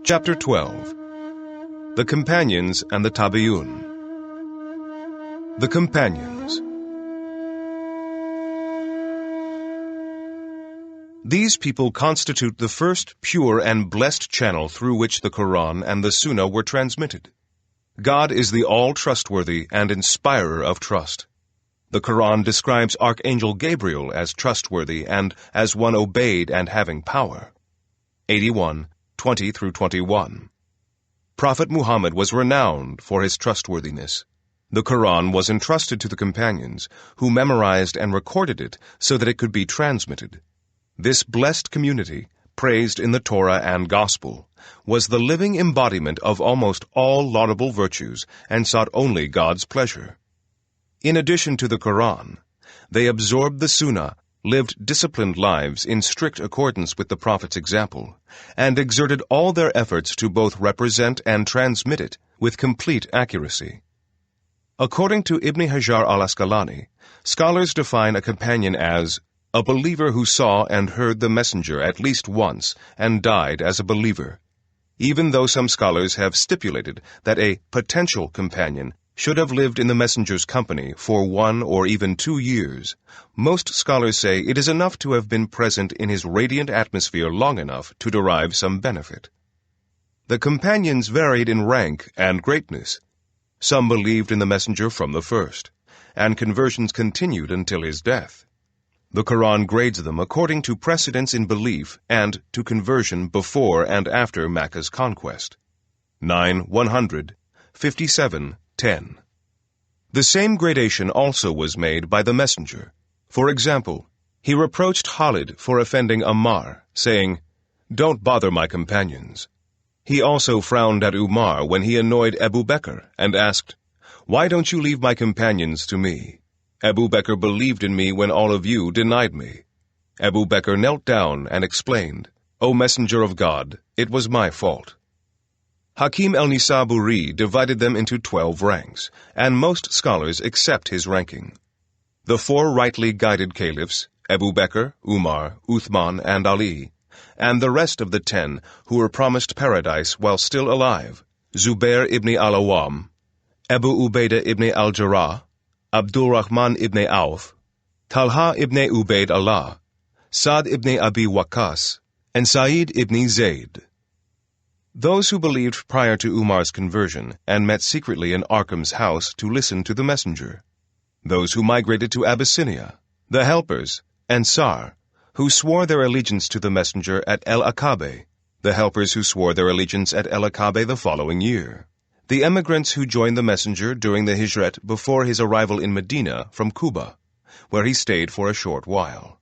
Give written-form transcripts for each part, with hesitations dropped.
Chapter 12. The Companions and the Tabi'un. The Companions. These people constitute the first pure and blessed channel through which the Quran and the Sunnah were transmitted. God is the all-trustworthy and inspirer of trust. The Quran describes Archangel Gabriel as trustworthy and as one obeyed and having power. 81:20-21. Prophet Muhammad was renowned for his trustworthiness. The Quran was entrusted to the companions, who memorized and recorded it so that it could be transmitted. This blessed community, praised in the Torah and Gospel, was the living embodiment of almost all laudable virtues and sought only God's pleasure. In addition to the Quran, they absorbed the Sunnah, lived disciplined lives in strict accordance with the Prophet's example, and exerted all their efforts to both represent and transmit it with complete accuracy. According to Ibn Hajar al-Asqalani, scholars define a companion as a believer who saw and heard the messenger at least once and died as a believer, even though some scholars have stipulated that a potential companion should have lived in the messenger's company for 1 or even 2 years. Most scholars say it is enough to have been present in his radiant atmosphere long enough to derive some benefit. The companions varied in rank and greatness. Some believed in the messenger from the first, and conversions continued until his death. The Quran grades them according to precedence in belief and to conversion before and after Makkah's conquest. 9:100, 57:10. The same gradation also was made by the messenger. For example, he reproached Khalid for offending Ammar, saying, "Don't bother my companions." He also frowned at Umar when he annoyed Abu Bakr and asked, "Why don't you leave my companions to me? Abu Bakr believed in me when all of you denied me." Abu Bakr knelt down and explained, "O Messenger of God, it was my fault." Hakim al-Nisaburi divided them into 12 ranks, and most scholars accept his ranking. The 4 rightly guided caliphs, Abu Bakr, Umar, Uthman, and Ali, and the rest of the 10 who were promised paradise while still alive, Zubair ibn al-Awwam, Abu Ubaidah ibn al-Jarrah, Abdul Rahman ibn Auf, Talha ibn Ubaid Allah, Sa'd ibn Abi Waqqas, and Sa'id ibn Zayd. Those who believed prior to Umar's conversion and met secretly in Arkham's house to listen to the messenger. Those who migrated to Abyssinia, the helpers, and Sar, who swore their allegiance to the messenger at El-Akabe, the helpers who swore their allegiance at El-Akabe the following year, the emigrants who joined the messenger during the Hijrat before his arrival in Medina from Kuba, where he stayed for a short while,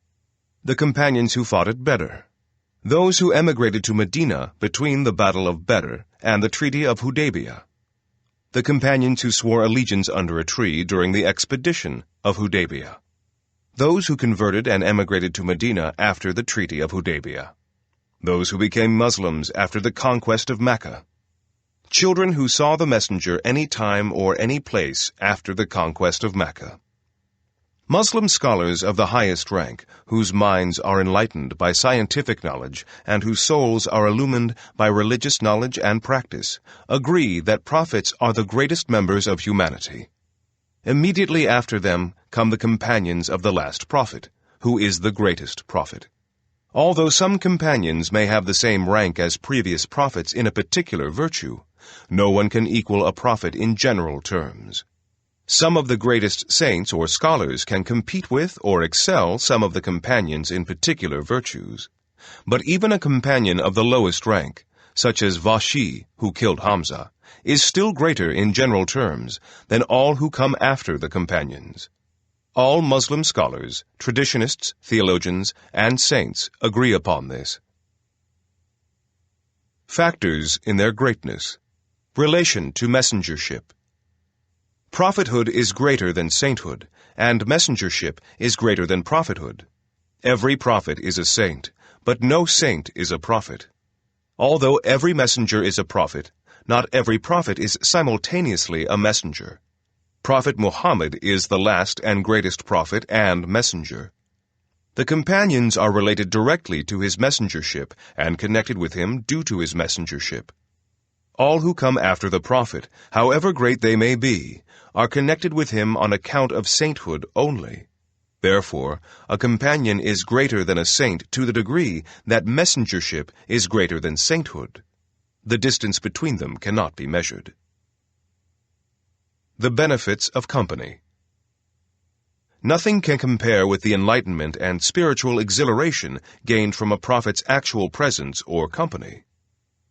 the companions who fought at Badr, those who emigrated to Medina between the Battle of Badr and the Treaty of Hudaybiyah, the companions who swore allegiance under a tree during the expedition of Hudaybiyah, those who converted and emigrated to Medina after the Treaty of Hudaybiyah, those who became Muslims after the conquest of Mecca, children who saw the messenger any time or any place after the conquest of Mecca. Muslim scholars of the highest rank, whose minds are enlightened by scientific knowledge and whose souls are illumined by religious knowledge and practice, agree that prophets are the greatest members of humanity. Immediately after them come the companions of the last prophet, who is the greatest prophet. Although some companions may have the same rank as previous prophets in a particular virtue, no one can equal a prophet in general terms. Some of the greatest saints or scholars can compete with or excel some of the companions in particular virtues. But even a companion of the lowest rank, such as Vashi, who killed Hamza, is still greater in general terms than all who come after the companions. All Muslim scholars, traditionists, theologians, and saints agree upon this. Factors in their greatness. Relation to messengership. Prophethood is greater than sainthood, and messengership is greater than prophethood. Every prophet is a saint, but no saint is a prophet. Although every messenger is a prophet, not every prophet is simultaneously a messenger. Prophet Muhammad is the last and greatest prophet and messenger. The companions are related directly to his messengership and connected with him due to his messengership. All who come after the prophet, however great they may be, are connected with him on account of sainthood only. Therefore, a companion is greater than a saint to the degree that messengership is greater than sainthood. The distance between them cannot be measured. The benefits of company. Nothing can compare with the enlightenment and spiritual exhilaration gained from a prophet's actual presence or company.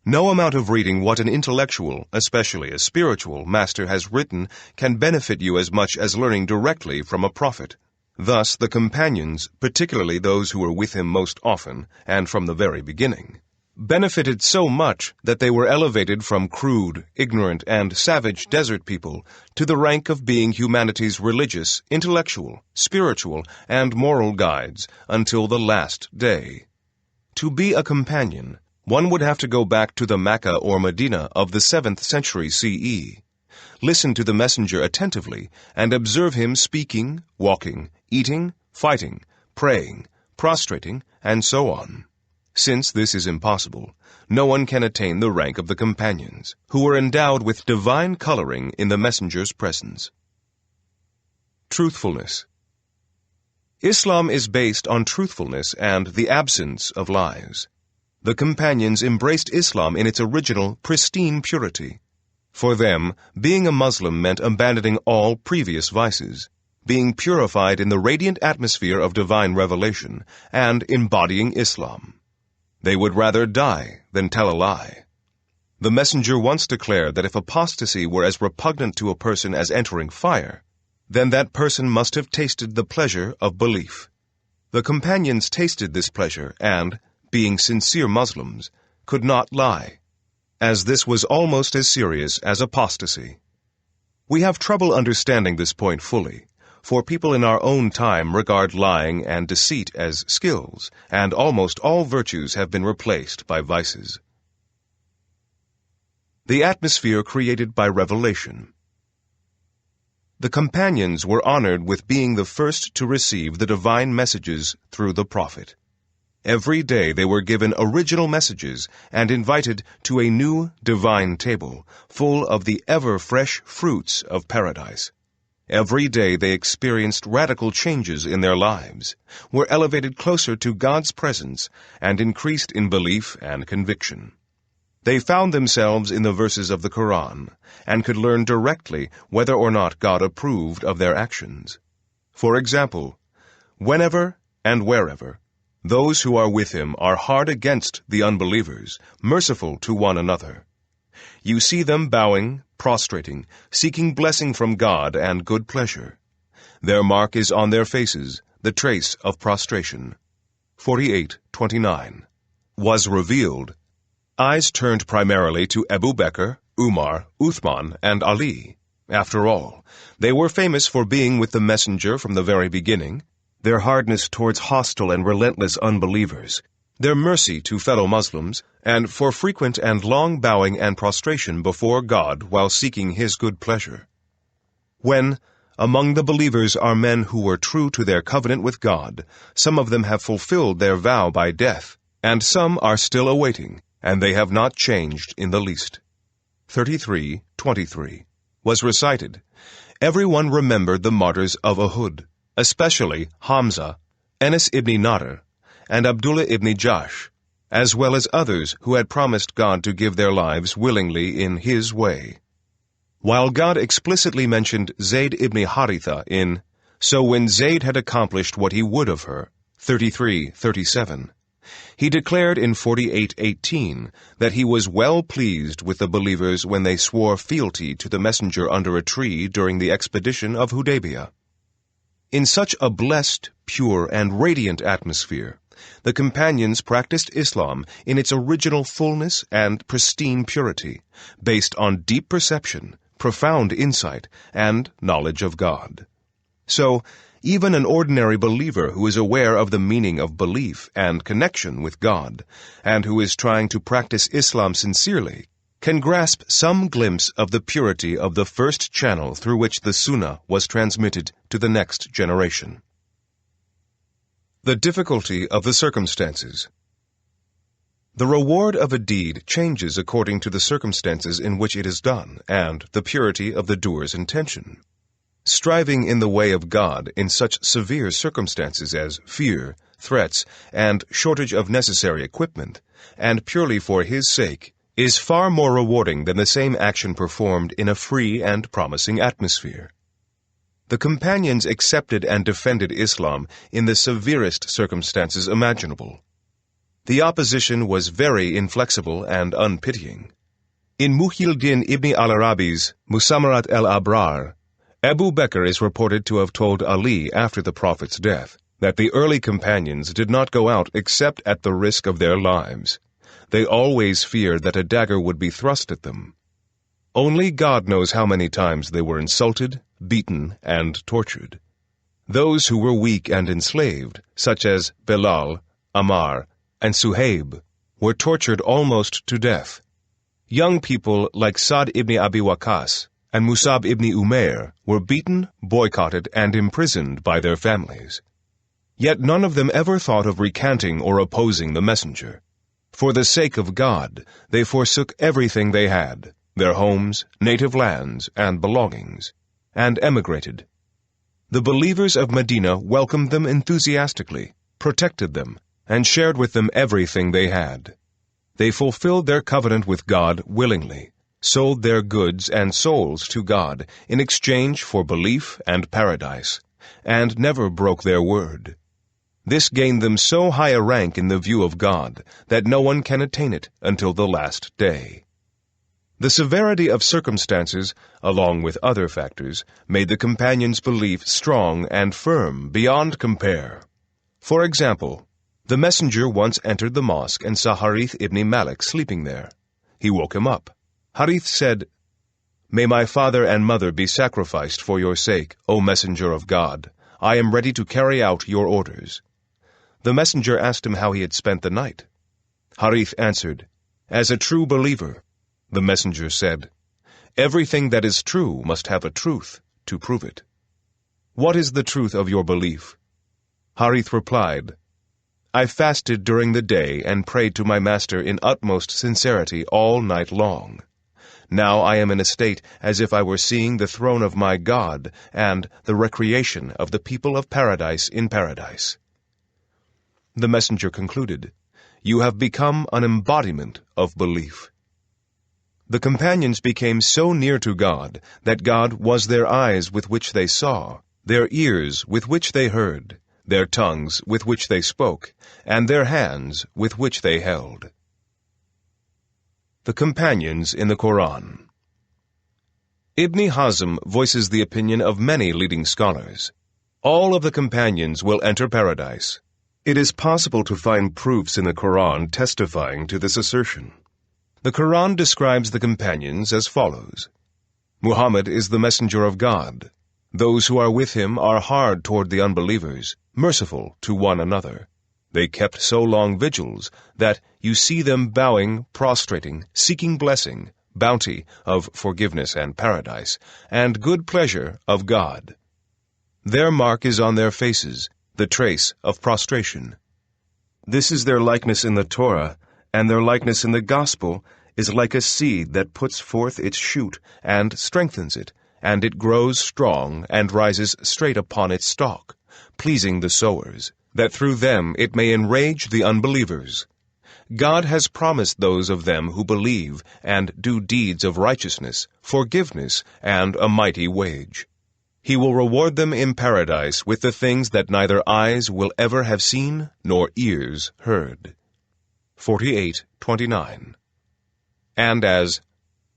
No amount of reading what an intellectual, especially a spiritual, master has written can benefit you as much as learning directly from a prophet. Thus, the companions, particularly those who were with him most often and from the very beginning, benefited so much that they were elevated from crude, ignorant, and savage desert people to the rank of being humanity's religious, intellectual, spiritual, and moral guides until the last day. To be a companion, one would have to go back to the Mecca or Medina of the 7th century CE. Listen to the messenger attentively and observe him speaking, walking, eating, fighting, praying, prostrating, and so on. Since this is impossible, no one can attain the rank of the companions, who were endowed with divine coloring in the messenger's presence. Truthfulness. Islam is based on truthfulness and the absence of lies. The companions embraced Islam in its original, pristine purity. For them, being a Muslim meant abandoning all previous vices, being purified in the radiant atmosphere of divine revelation, and embodying Islam. They would rather die than tell a lie. The messenger once declared that if apostasy were as repugnant to a person as entering fire, then that person must have tasted the pleasure of belief. The companions tasted this pleasure and, being sincere Muslims, could not lie, as this was almost as serious as apostasy. We have trouble understanding this point fully, for people in our own time regard lying and deceit as skills, and almost all virtues have been replaced by vices. The atmosphere created by revelation. The companions were honored with being the first to receive the divine messages through the prophet. Every day they were given original messages and invited to a new divine table, full of the ever-fresh fruits of paradise. Every day they experienced radical changes in their lives, were elevated closer to God's presence, and increased in belief and conviction. They found themselves in the verses of the Quran, and could learn directly whether or not God approved of their actions. For example, whenever and wherever, those who are with him are hard against the unbelievers, merciful to one another. You see them bowing, prostrating, seeking blessing from God and good pleasure. Their mark is on their faces, the trace of prostration. 48:29. Was revealed. Eyes turned primarily to Abu Bakr, Umar, Uthman, and Ali. After all, they were famous for being with the messenger from the very beginning, their hardness towards hostile and relentless unbelievers, their mercy to fellow Muslims, and for frequent and long bowing and prostration before God while seeking his good pleasure. When, among the believers are men who were true to their covenant with God, some of them have fulfilled their vow by death, and some are still awaiting, and they have not changed in the least. 33:23 was recited. Everyone remembered the martyrs of Uhud, especially Hamza, Enes ibn Nadr, and Abdullah ibn Jahsh, as well as others who had promised God to give their lives willingly in his way. While God explicitly mentioned Zayd ibn Haritha in, "So when Zayd had accomplished what he would of her," 33:37, he declared in 48:18 that he was well pleased with the believers when they swore fealty to the messenger under a tree during the expedition of Hudaybiyah. In such a blessed, pure, and radiant atmosphere, the companions practiced Islam in its original fullness and pristine purity, based on deep perception, profound insight, and knowledge of God. So, even an ordinary believer who is aware of the meaning of belief and connection with God, and who is trying to practice Islam sincerely, can grasp some glimpse of the purity of the first channel through which the Sunnah was transmitted to the next generation. The difficulty of the circumstances. The reward of a deed changes according to the circumstances in which it is done and the purity of the doer's intention. Striving in the way of God in such severe circumstances as fear, threats, and shortage of necessary equipment, and purely for His sake, is far more rewarding than the same action performed in a free and promising atmosphere. The companions accepted and defended Islam in the severest circumstances imaginable. The opposition was very inflexible and unpitying. In Muhyiddin ibn al-Arabi's Musamarat al-Abrar, Abu Bakr is reported to have told Ali after the Prophet's death that the early companions did not go out except at the risk of their lives. They always feared that a dagger would be thrust at them. Only God knows how many times they were insulted, beaten, and tortured. Those who were weak and enslaved, such as Bilal, Ammar, and Suhaib, were tortured almost to death. Young people like Sa'd ibn Abi Waqqas and Musab ibn Umair were beaten, boycotted, and imprisoned by their families. Yet none of them ever thought of recanting or opposing the messenger. For the sake of God, they forsook everything they had, their homes, native lands, and belongings, and emigrated. The believers of Medina welcomed them enthusiastically, protected them, and shared with them everything they had. They fulfilled their covenant with God willingly, sold their goods and souls to God in exchange for belief and paradise, and never broke their word. This gained them so high a rank in the view of God that no one can attain it until the last day. The severity of circumstances, along with other factors, made the companions' belief strong and firm beyond compare. For example, the messenger once entered the mosque and saw Harith ibn Malik sleeping there. He woke him up. Harith said, "May my father and mother be sacrificed for your sake, O messenger of God. I am ready to carry out your orders." The messenger asked him how he had spent the night. Harith answered, "As a true believer." The messenger said, "Everything that is true must have a truth to prove it. What is the truth of your belief?" Harith replied, "I fasted during the day and prayed to my master in utmost sincerity all night long. Now I am in a state as if I were seeing the throne of my God and the recreation of the people of paradise in paradise." The messenger concluded, "You have become an embodiment of belief." The companions became so near to God that God was their eyes with which they saw, their ears with which they heard, their tongues with which they spoke, and their hands with which they held. The companions in the Quran. Ibn Hazm voices the opinion of many leading scholars. All of the companions will enter paradise. It is possible to find proofs in the Quran testifying to this assertion. The Quran describes the companions as follows. Muhammad is the messenger of God. Those who are with him are hard toward the unbelievers, merciful to one another. They kept so long vigils that you see them bowing, prostrating, seeking blessing, bounty of forgiveness and paradise, and good pleasure of God. Their mark is on their faces, the trace of prostration. This is their likeness in the Torah, and their likeness in the Gospel is like a seed that puts forth its shoot and strengthens it, and it grows strong and rises straight upon its stalk, pleasing the sowers, that through them it may enrage the unbelievers. God has promised those of them who believe and do deeds of righteousness, forgiveness, and a mighty wage. He will reward them in paradise with the things that neither eyes will ever have seen nor ears heard. 48:29. And as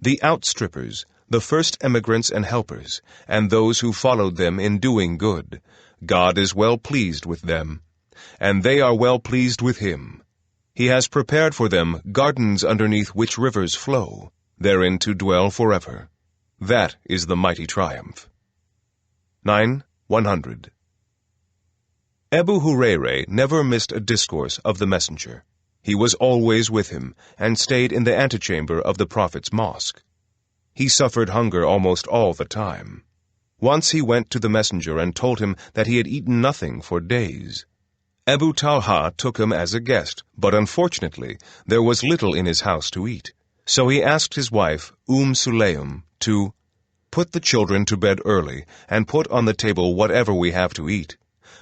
the outstrippers, the first emigrants and helpers, and those who followed them in doing good, God is well pleased with them, and they are well pleased with him. He has prepared for them gardens underneath which rivers flow, therein to dwell forever. That is the mighty triumph. 9:100. Abu Hurairah never missed a discourse of the messenger. He was always with him, and stayed in the antechamber of the Prophet's mosque. He suffered hunger almost all the time. Once he went to the messenger and told him that he had eaten nothing for days. Abu Talha took him as a guest, but unfortunately there was little in his house to eat. So he asked his wife, Sulaym, to put the children to bed early and put on the table whatever we have to eat.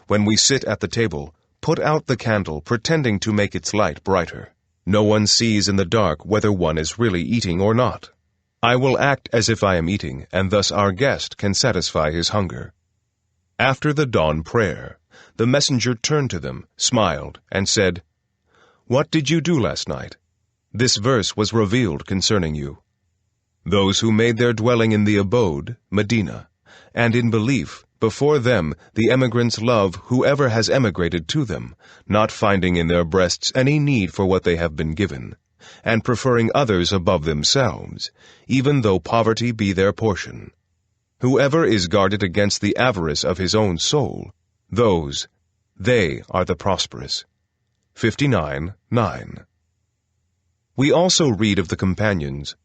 When we sit at the table, put out the candle, pretending to make its light brighter. No one sees in the dark whether one is really eating or not. I will act as if I am eating, and thus our guest can satisfy his hunger." After the dawn prayer, the messenger turned to them, smiled, and said, "What did you do last night? This verse was revealed concerning you. Those who made their dwelling in the abode, Medina, and in belief, before them the emigrants love whoever has emigrated to them, not finding in their breasts any need for what they have been given, and preferring others above themselves, even though poverty be their portion. Whoever is guarded against the avarice of his own soul, they are the prosperous." 59:9. We also read of the companions,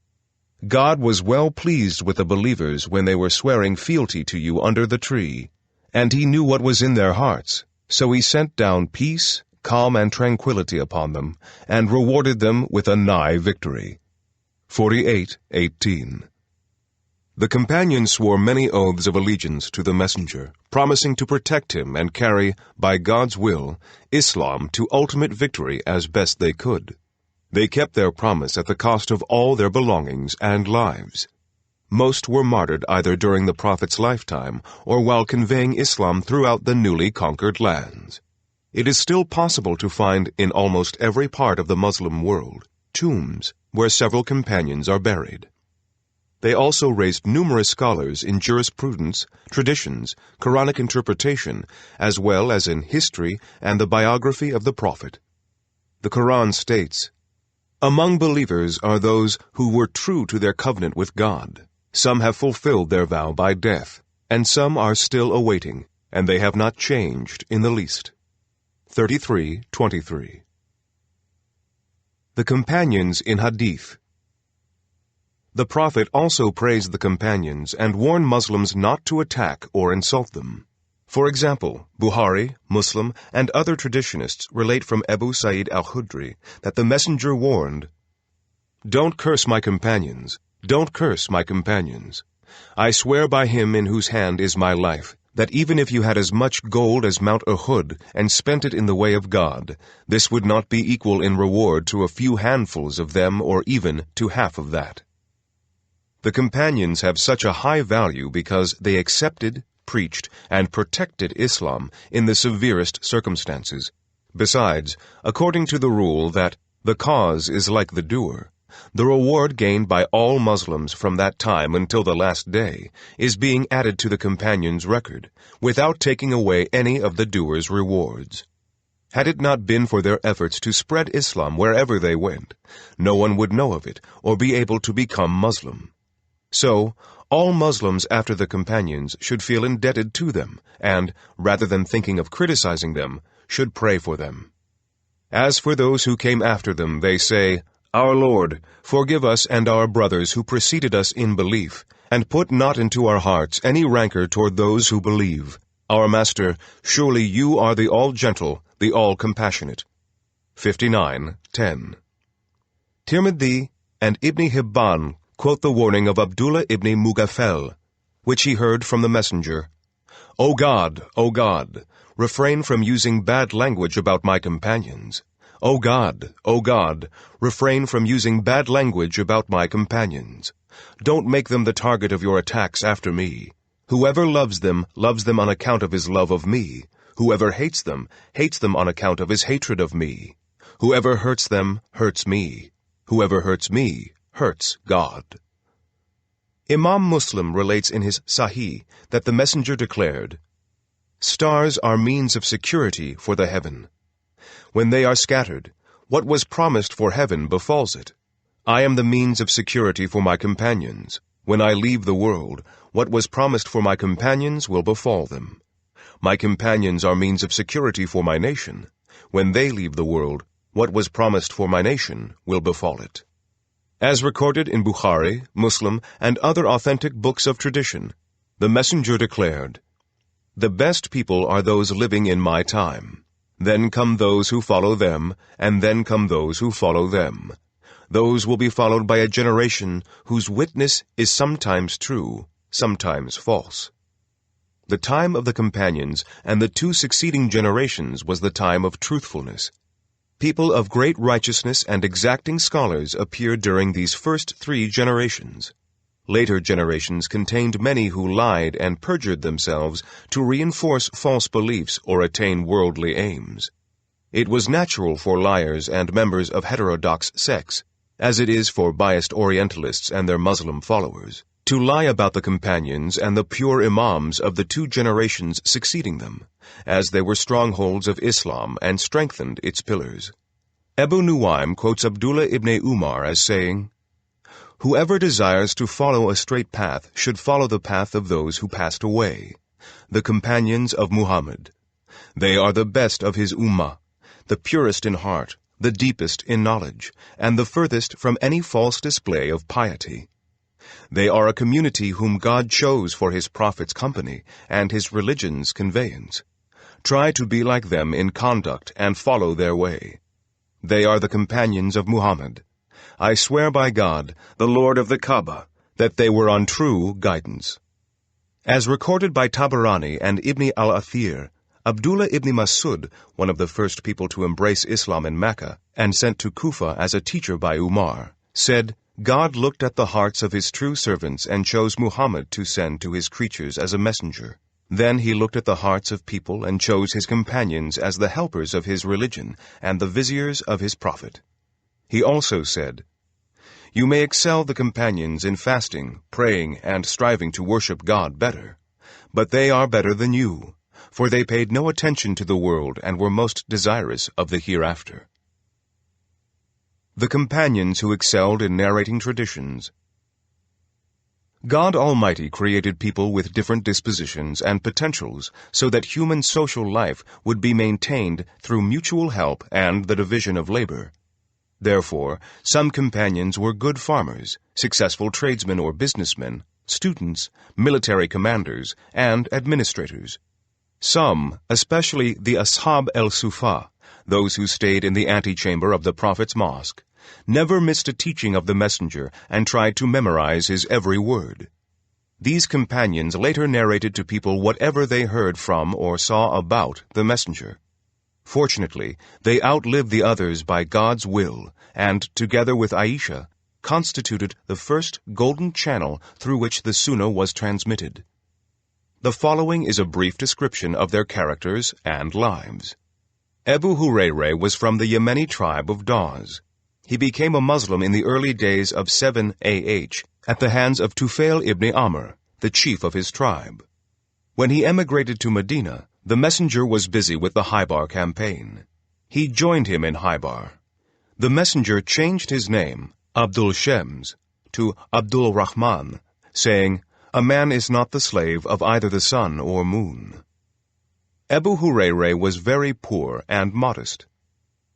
"God was well pleased with the believers when they were swearing fealty to you under the tree, and he knew what was in their hearts, so he sent down peace, calm, and tranquility upon them, and rewarded them with a nigh victory." 48:18. The companions swore many oaths of allegiance to the messenger, promising to protect him and carry, by God's will, Islam to ultimate victory as best they could. They kept their promise at the cost of all their belongings and lives. Most were martyred either during the Prophet's lifetime or while conveying Islam throughout the newly conquered lands. It is still possible to find in almost every part of the Muslim world tombs where several companions are buried. They also raised numerous scholars in jurisprudence, traditions, Quranic interpretation, as well as in history and the biography of the Prophet. The Quran states, "Among believers are those who were true to their covenant with God. Some have fulfilled their vow by death, and some are still awaiting, and they have not changed in the least." 33:23. The companions in Hadith. The Prophet also praised the companions and warned Muslims not to attack or insult them. For example, Bukhari, Muslim, and other traditionists relate from Abu Sa'id al-Khudri that the messenger warned, "Don't curse my companions, don't curse my companions. I swear by him in whose hand is my life, that even if you had as much gold as Mount Uhud and spent it in the way of God, this would not be equal in reward to a few handfuls of them or even to half of that." The companions have such a high value because they accepted, preached, and protected Islam in the severest circumstances. Besides, according to the rule that the cause is like the doer, the reward gained by all Muslims from that time until the last day is being added to the companions' record, without taking away any of the doer's rewards. Had it not been for their efforts to spread Islam wherever they went, no one would know of it or be able to become Muslim. So, all Muslims after the companions should feel indebted to them and, rather than thinking of criticizing them, should pray for them. As for those who came after them, they say, "Our Lord, forgive us and our brothers who preceded us in belief, and put not into our hearts any rancor toward those who believe. Our Master, surely you are the all-gentle, the all-compassionate." 59:10. Tirmidhi and Ibn Hibban quote the warning of Abdullah ibn Mughaffal, which he heard from the messenger, O God, refrain from using bad language about my companions. O God, refrain from using bad language about my companions. Don't make them the target of your attacks after me. Whoever loves them on account of his love of me. Whoever hates them on account of his hatred of me. Whoever hurts them hurts me. Whoever hurts me hurts God. Imam Muslim relates in his Sahih that the messenger declared, "Stars are means of security for the heaven. When they are scattered, what was promised for heaven befalls it. I am the means of security for my companions. When I leave the world, what was promised for my companions will befall them. My companions are means of security for my nation. When they leave the world, what was promised for my nation will befall it." As recorded in Bukhari, Muslim, and other authentic books of tradition, the messenger declared, "The best people are those living in my time. Then come those who follow them, and then come those who follow them. Those will be followed by a generation whose witness is sometimes true, sometimes false. The time of the companions and the 2 succeeding generations was the time of truthfulness. People of great righteousness and exacting scholars appeared during these first 3 generations. Later generations contained many who lied and perjured themselves to reinforce false beliefs or attain worldly aims. It was natural for liars and members of heterodox sects, as it is for biased Orientalists and their Muslim followers, to lie about the companions and the pure imams of the 2 generations succeeding them, as they were strongholds of Islam and strengthened its pillars. Abu Nuaym quotes Abdullah ibn Umar as saying, "Whoever desires to follow a straight path should follow the path of those who passed away, the companions of Muhammad. They are the best of his ummah, the purest in heart, the deepest in knowledge, and the furthest from any false display of piety. They are a community whom God chose for his prophet's company and his religion's conveyance. Try to be like them in conduct and follow their way. They are the companions of Muhammad. I swear by God, the Lord of the Kaaba, that they were on true guidance." As recorded by Tabarani and Ibn al-Athir, Abdullah ibn Masud, one of the first people to embrace Islam in Mecca and sent to Kufa as a teacher by Umar, said, "God looked at the hearts of his true servants and chose Muhammad to send to his creatures as a messenger. Then he looked at the hearts of people and chose his companions as the helpers of his religion and the viziers of his prophet." He also said, "You may excel the companions in fasting, praying, and striving to worship God better, but they are better than you, for they paid no attention to the world and were most desirous of the hereafter." The companions who excelled in narrating traditions. God Almighty created people with different dispositions and potentials so that human social life would be maintained through mutual help and the division of labor. Therefore, some companions were good farmers, successful tradesmen or businessmen, students, military commanders, and administrators. Some, especially the Ashab el-Sufa, those who stayed in the antechamber of the Prophet's mosque, never missed a teaching of the messenger and tried to memorize his every word. These companions later narrated to people whatever they heard from or saw about the messenger. Fortunately, they outlived the others by God's will and, together with Aisha, constituted the first golden channel through which the Sunnah was transmitted. The following is a brief description of their characters and lives. Abu Hurairah was from the Yemeni tribe of Dawes. He became a Muslim in the early days of 7 AH at the hands of Tufail ibn Amr, the chief of his tribe. When he emigrated to Medina, the messenger was busy with the AHBÂR campaign. He joined him in AHBÂR. The messenger changed his name, Abdul Shems, to Abdul Rahman, saying, "A man is not the slave of either the sun or moon." Abu Hurairah was very poor and modest.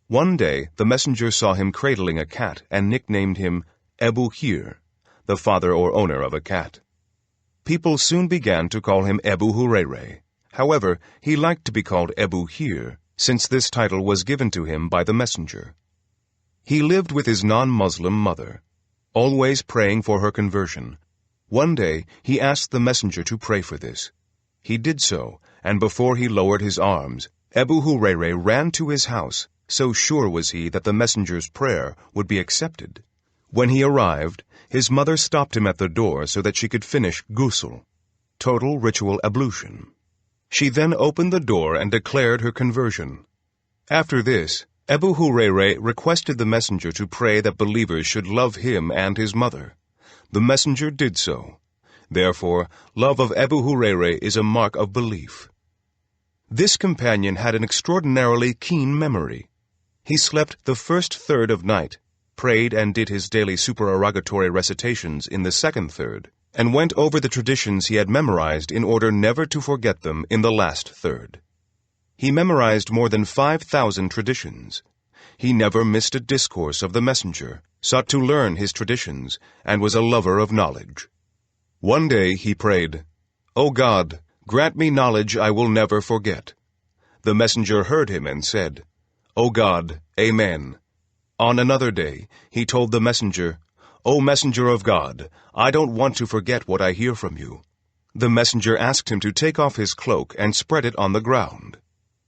One day, the messenger saw him cradling a cat and nicknamed him Abu Hir, the father or owner of a cat. People soon began to call him Abu Hurairah. However, he liked to be called Abu Hir, since this title was given to him by the messenger. He lived with his non-Muslim mother, always praying for her conversion. One day, he asked the messenger to pray for this. He did so, and before he lowered his arms, Abu Hurairah ran to his house, so sure was he that the messenger's prayer would be accepted. When he arrived, his mother stopped him at the door so that she could finish ghusl, total ritual ablution. She then opened the door and declared her conversion. After this, Abu Hurairah requested the messenger to pray that believers should love him and his mother. The messenger did so. Therefore, love of Abu Hurairah is a mark of belief. This companion had an extraordinarily keen memory. He slept the first third of night, prayed and did his daily supererogatory recitations in the second third, and went over the traditions he had memorized in order never to forget them in the last third. He memorized more than 5,000 traditions. He never missed a discourse of the messenger, sought to learn his traditions, and was a lover of knowledge. One day he prayed, "O God, grant me knowledge I will never forget." The messenger heard him and said, "O God, Amen." On another day, he told the messenger, "O messenger of God, I don't want to forget what I hear from you." The messenger asked him to take off his cloak and spread it on the ground.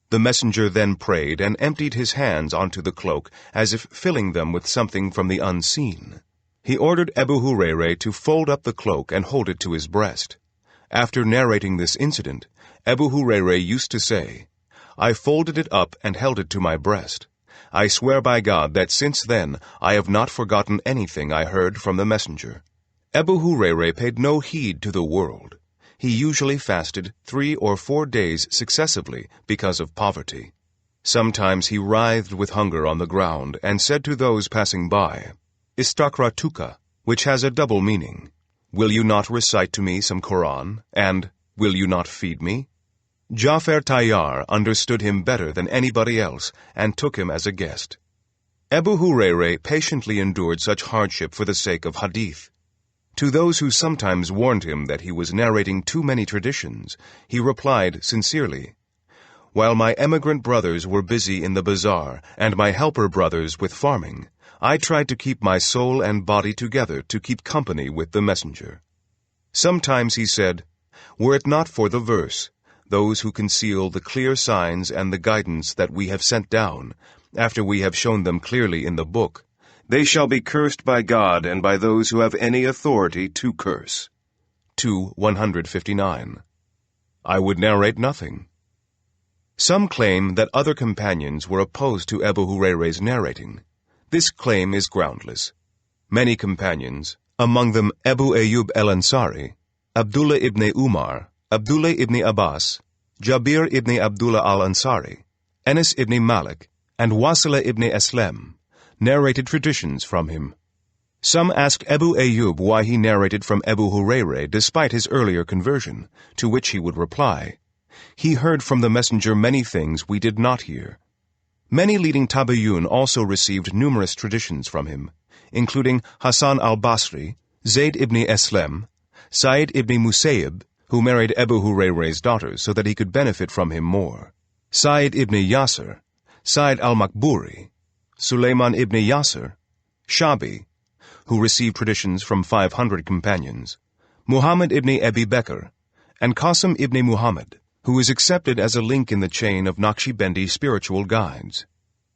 The messenger then prayed and emptied his hands onto the cloak as if filling them with something from the unseen. He ordered Abu Hurairah to fold up the cloak and hold it to his breast. After narrating this incident, Abu Hurairah used to say, "I folded it up and held it to my breast. I swear by God that since then I have not forgotten anything I heard from the messenger." Abu Hurairah paid no heed to the world. He usually fasted 3 or 4 days successively because of poverty. Sometimes he writhed with hunger on the ground and said to those passing by, "Istakratuka," which has a double meaning. "Will you not recite to me some Quran?" and "Will you not feed me?" Ja'far Tayyar understood him better than anybody else and took him as a guest. Abu Hurairah patiently endured such hardship for the sake of hadith. To those who sometimes warned him that he was narrating too many traditions, he replied sincerely, "While my emigrant brothers were busy in the bazaar and my helper brothers with farming, I tried to keep my soul and body together to keep company with the messenger." Sometimes he said, "Were it not for the verse, those who conceal the clear signs and the guidance that we have sent down, after we have shown them clearly in the book, they shall be cursed by God and by those who have any authority to curse." 2:159. I would narrate nothing. Some claim that other companions were opposed to Abu Hurairah's narrating. This claim is groundless. Many companions, among them Abu Ayyub al-Ansari, Abdullah ibn Umar, Abdullah ibn Abbas, Jabir ibn Abdullah al-Ansari, Anas ibn Malik, and Wasila ibn Aslem, narrated traditions from him. Some asked Abu Ayyub why he narrated from Abu Hurairah despite his earlier conversion, to which he would reply, "He heard from the messenger many things we did not hear." Many leading tabi'un also received numerous traditions from him, including Hassan al-Basri, Zayd ibn Aslem, Sa'id ibn Musayyib, who married Abu Hurairah's daughter so that he could benefit from him more, Sa'id ibn Yasir, Sa'id al-Makburi, Sulaiman ibn Yasir, Shabi, who received traditions from 500 companions, Muhammad ibn Abi Bakr, and Qasim ibn Muhammad, who is accepted as a link in the chain of Naqshbendi spiritual guides.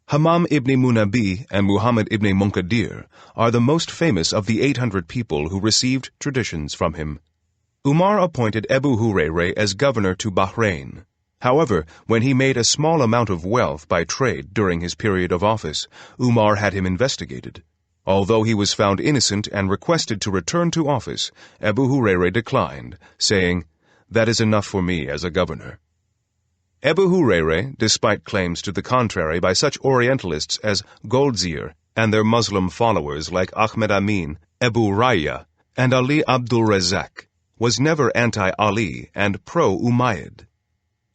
Hammam ibn Munabi and Muhammad ibn Munkadir are the most famous of the 800 people who received traditions from him. Umar appointed Abu Hurairah as governor to Bahrain. However, when he made a small amount of wealth by trade during his period of office, Umar had him investigated. Although he was found innocent and requested to return to office, Abu Hurairah declined, saying, "That is enough for me as a governor." Abu Hurairah, despite claims to the contrary by such Orientalists as Goldziher and their Muslim followers like Ahmed Amin, Abu Raya, and Ali Abdul Razak, was never anti-Ali and pro-Umayyad.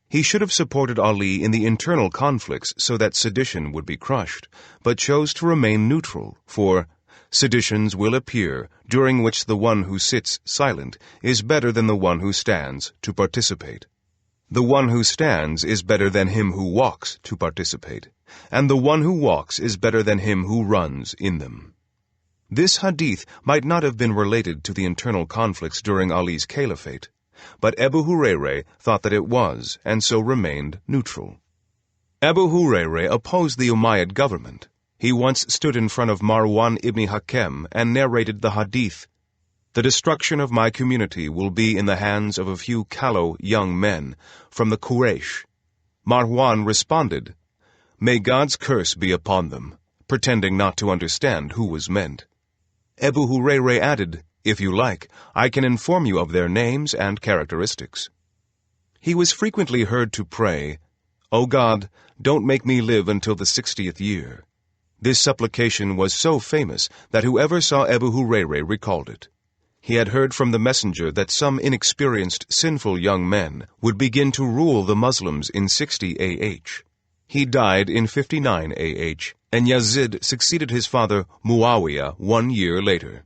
He should have supported Ali in the internal conflicts so that sedition would be crushed, but chose to remain neutral, for seditions will appear during which the one who sits silent is better than the one who stands to participate. The one who stands is better than him who walks to participate, and the one who walks is better than him who runs in them. This hadith might not have been related to the internal conflicts during Ali's caliphate, but Abu Hurairah thought that it was, and so remained neutral. Abu Hurairah opposed the Umayyad government. He once stood in front of Marwan ibn Hakem and narrated the hadith, "The destruction of my community will be in the hands of a few callow young men from the Quraysh." Marwan responded, "May God's curse be upon them," pretending not to understand who was meant. Abu Hurairah added, "If you like, I can inform you of their names and characteristics." He was frequently heard to pray, "O God, don't make me live until the 60th year." This supplication was so famous that whoever saw Abu Hurairah recalled it. He had heard from the messenger that some inexperienced, sinful young men would begin to rule the Muslims in 60 AH. He died in 59 AH, and Yazid succeeded his father Muawiyah 1 year later.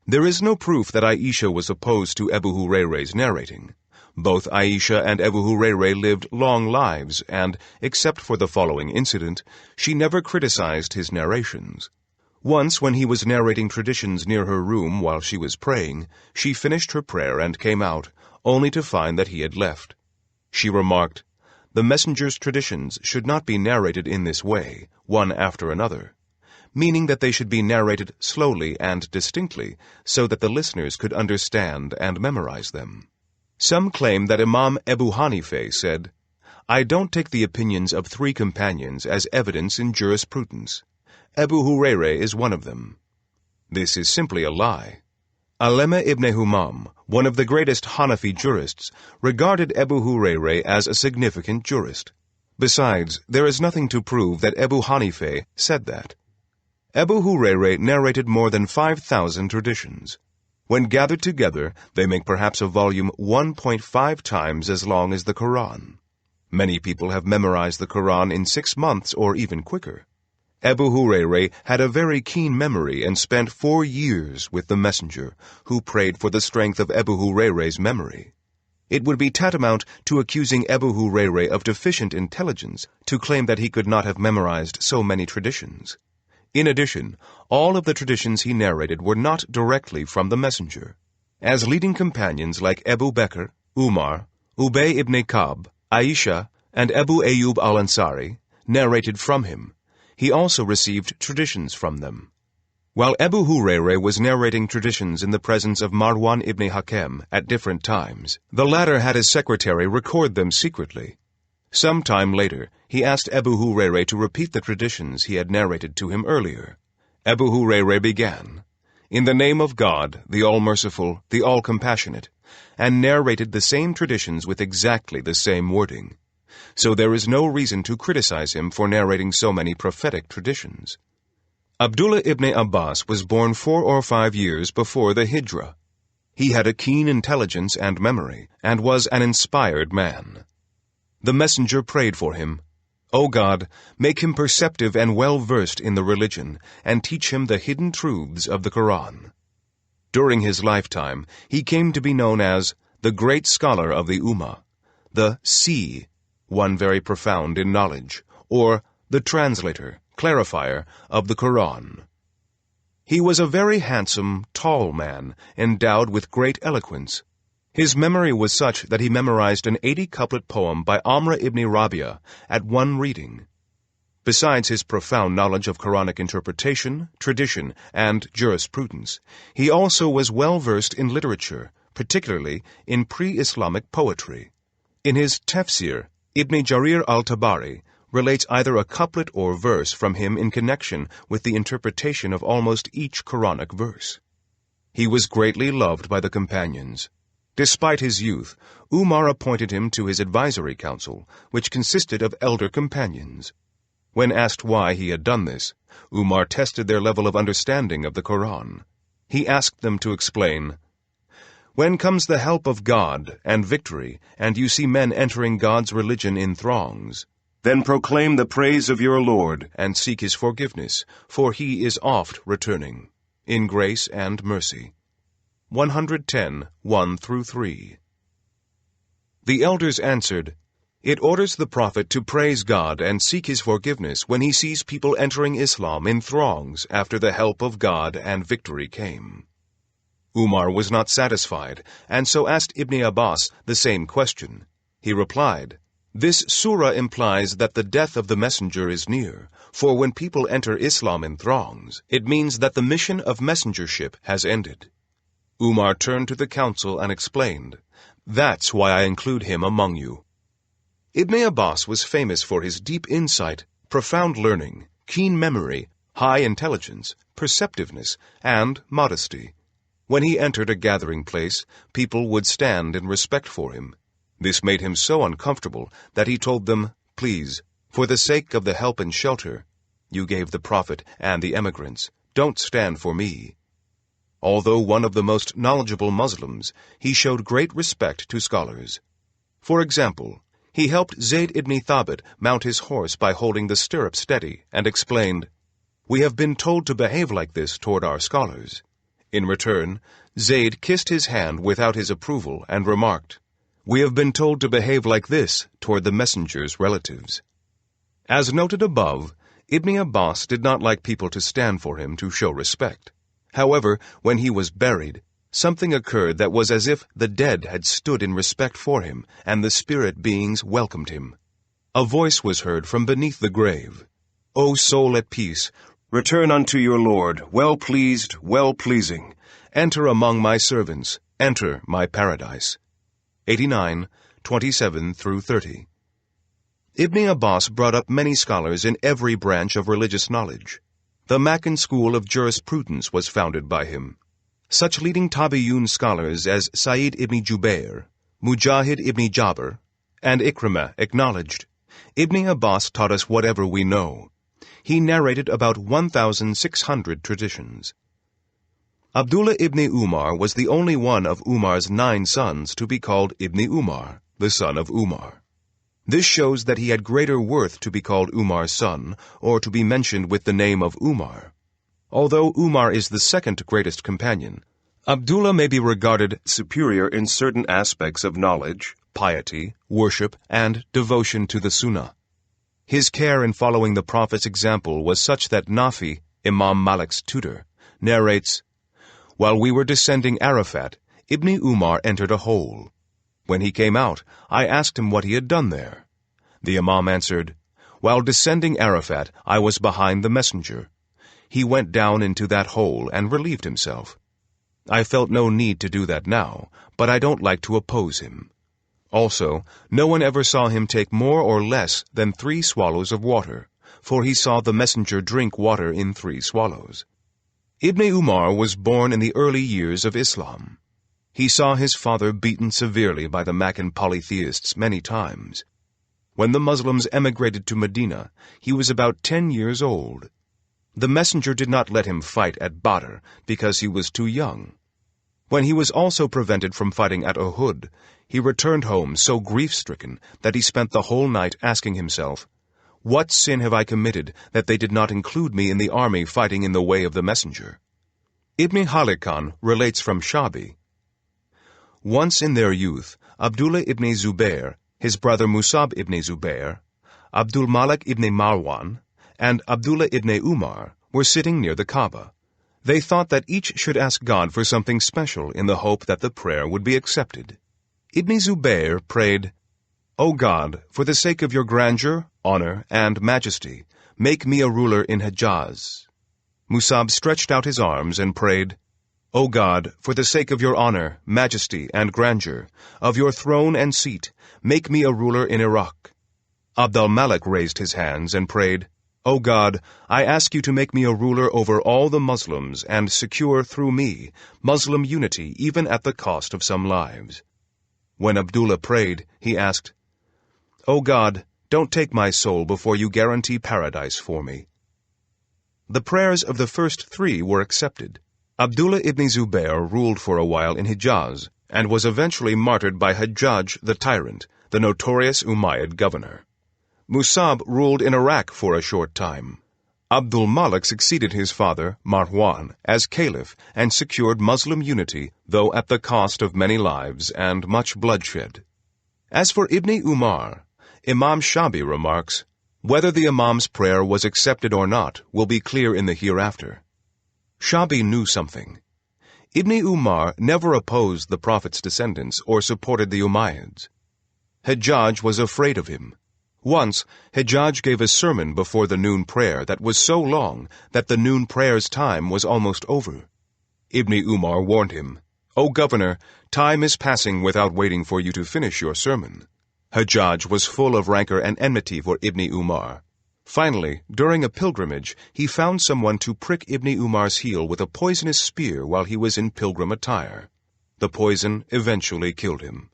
There is no proof that Aisha was opposed to Abu Hurairah's narrating. Both Aisha and Abu Hurairah lived long lives and, except for the following incident, she never criticized his narrations. Once, when he was narrating traditions near her room while she was praying, she finished her prayer and came out, only to find that he had left. She remarked, "The messenger's traditions should not be narrated in this way, one after another," meaning that they should be narrated slowly and distinctly so that the listeners could understand and memorize them. Some claim that Imam Abu Hanifa said, "I don't take the opinions of 3 companions as evidence in jurisprudence. Abu Hurairah is one of them." This is simply a lie. Alema ibn Humam, one of the greatest Hanafi jurists, regarded Abu Hurairah as a significant jurist. Besides, there is nothing to prove that Abu Hanifa said that. Abu Hurairah narrated more than 5,000 traditions. When gathered together, they make perhaps a volume 1.5 times as long as the Quran. Many people have memorized the Quran in 6 months or even quicker. Abu Hurairah had a very keen memory and spent 4 years with the Messenger, who prayed for the strength of Abu Hurairah's memory. It would be tantamount to accusing Abu Hurairah of deficient intelligence to claim that he could not have memorized so many traditions. In addition, all of the traditions he narrated were not directly from the Messenger. As leading companions like Abu Bakr, Umar, Ubay ibn Ka'b, Aisha, and Abu Ayyub al-Ansari narrated from him, he also received traditions from them. While Abu Hurairah was narrating traditions in the presence of Marwan ibn Hakem at different times, the latter had his secretary record them secretly. Some time later, he asked Abu Hurairah to repeat the traditions he had narrated to him earlier. Abu Hurairah began, "In the name of God, the All-Merciful, the All-Compassionate," and narrated the same traditions with exactly the same wording. So there is no reason to criticize him for narrating so many prophetic traditions. Abdullah ibn Abbas was born 4 or 5 years before the Hijrah. He had a keen intelligence and memory, and was an inspired man. The Messenger prayed for him, "O God, make him perceptive and well-versed in the religion, and teach him the hidden truths of the Quran." During his lifetime, he came to be known as the great scholar of the Ummah, the Si, one very profound in knowledge, or the translator, clarifier of the Quran. He was a very handsome, tall man, endowed with great eloquence. His memory was such that he memorized an 80-couplet poem by Amr ibn Rabia at one reading. Besides his profound knowledge of Quranic interpretation, tradition, and jurisprudence, he also was well-versed in literature, particularly in pre-Islamic poetry. In his tafsir, Ibn Jarir al-Tabari relates either a couplet or verse from him in connection with the interpretation of almost each Quranic verse. He was greatly loved by the companions. Despite his youth, Umar appointed him to his advisory council, which consisted of elder companions. When asked why he had done this, Umar tested their level of understanding of the Quran. He asked them to explain, "When comes the help of God and victory, and you see men entering God's religion in throngs, then proclaim the praise of your Lord and seek his forgiveness, for he is oft returning, in grace and mercy." 110, 1-3. The elders answered, "It orders the Prophet to praise God and seek his forgiveness when he sees people entering Islam in throngs after the help of God and victory came." Umar was not satisfied, and so asked Ibn Abbas the same question. He replied, "This surah implies that the death of the messenger is near, for when people enter Islam in throngs, it means that the mission of messengership has ended." Umar turned to the council and explained, "That's why I include him among you." Ibn Abbas was famous for his deep insight, profound learning, keen memory, high intelligence, perceptiveness, and modesty. When he entered a gathering place, people would stand in respect for him. This made him so uncomfortable that he told them, "Please, for the sake of the help and shelter you gave the Prophet and the emigrants, don't stand for me." Although one of the most knowledgeable Muslims, he showed great respect to scholars. For example, he helped Zayd ibn Thabit mount his horse by holding the stirrup steady, and explained, "We have been told to behave like this toward our scholars." In return, Zayd kissed his hand without his approval and remarked, We have been told to behave like this toward the messenger's relatives. As noted above, Ibn Abbas did not like people to stand for him to show respect. However, when he was buried, something occurred that was as if the dead had stood in respect for him, and the spirit beings welcomed him. A voice was heard from beneath the grave. "O soul at peace, return unto your Lord, well-pleased, well-pleasing. Enter among my servants, enter my paradise." 89:27-30. Ibn Abbas brought up many scholars in every branch of religious knowledge. The Maccan school of jurisprudence was founded by him. Such leading Tabi'un scholars as Sa'id ibn Jubair, Mujahid ibn Jabr, and Ikrimah acknowledged, "Ibn Abbas taught us whatever we know." He narrated about 1,600 traditions. Abdullah ibn Umar was the only one of Umar's 9 sons to be called Ibn Umar, the son of Umar. This shows that he had greater worth to be called Umar's son, or to be mentioned with the name of Umar. Although Umar is the second greatest companion, Abdullah may be regarded superior in certain aspects of knowledge, piety, worship, and devotion to the Sunnah. His care in following the Prophet's example was such that Nafi, Imam Malik's tutor, narrates, "While we were descending Arafat, Ibn Umar entered a hole. When he came out, I asked him what he had done there. The Imam answered, 'While descending Arafat, I was behind the messenger. He went down into that hole and relieved himself. I felt no need to do that now, but I don't like to oppose him. Also, no one ever saw him take more or less than 3 swallows of water, for he saw the messenger drink water in 3 swallows.'" Ibn Umar was born in the early years of Islam. He saw his father beaten severely by the Maccan polytheists many times. When the Muslims emigrated to Medina, he was about 10 years old. The messenger did not let him fight at Badr because he was too young. When he was also prevented from fighting at Uhud, he returned home so grief-stricken that he spent the whole night asking himself, "What sin have I committed that they did not include me in the army fighting in the way of the messenger?" Ibn Halikan relates from Shabi, "Once in their youth, Abdullah ibn Zubair, his brother Musab ibn Zubair, Abdul Malik ibn Marwan, and Abdullah ibn Umar were sitting near the Kaaba. They thought that each should ask God for something special in the hope that the prayer would be accepted. Ibn Zubair prayed, 'O God, for the sake of your grandeur, honor, and majesty, make me a ruler in Hejaz.' Musab stretched out his arms and prayed, 'O God, for the sake of your honor, majesty, and grandeur, of your throne and seat, make me a ruler in Iraq.' Abd al-Malik raised his hands and prayed, 'O God, I ask you to make me a ruler over all the Muslims and secure through me Muslim unity even at the cost of some lives.' When Abdullah prayed, he asked, 'O God, don't take my soul before you guarantee paradise for me.' The prayers of the first 3 were accepted. Abdullah ibn Zubair ruled for a while in Hejaz and was eventually martyred by Hajjaj the tyrant, the notorious Umayyad governor. Musab ruled in Iraq for a short time. Abdul Malik succeeded his father, Marwan, as caliph and secured Muslim unity, though at the cost of many lives and much bloodshed. As for Ibn Umar, Imam Shabi remarks, "Whether the Imam's prayer was accepted or not will be clear in the hereafter." Shabi knew something. Ibn Umar never opposed the Prophet's descendants or supported the Umayyads. Hajjaj was afraid of him. Once, Hajjaj gave a sermon before the noon prayer that was so long that the noon prayer's time was almost over. Ibn Umar warned him, "O governor, time is passing without waiting for you to finish your sermon." Hajjaj was full of rancor and enmity for Ibn Umar. Finally, during a pilgrimage, he found someone to prick Ibn Umar's heel with a poisonous spear while he was in pilgrim attire. The poison eventually killed him.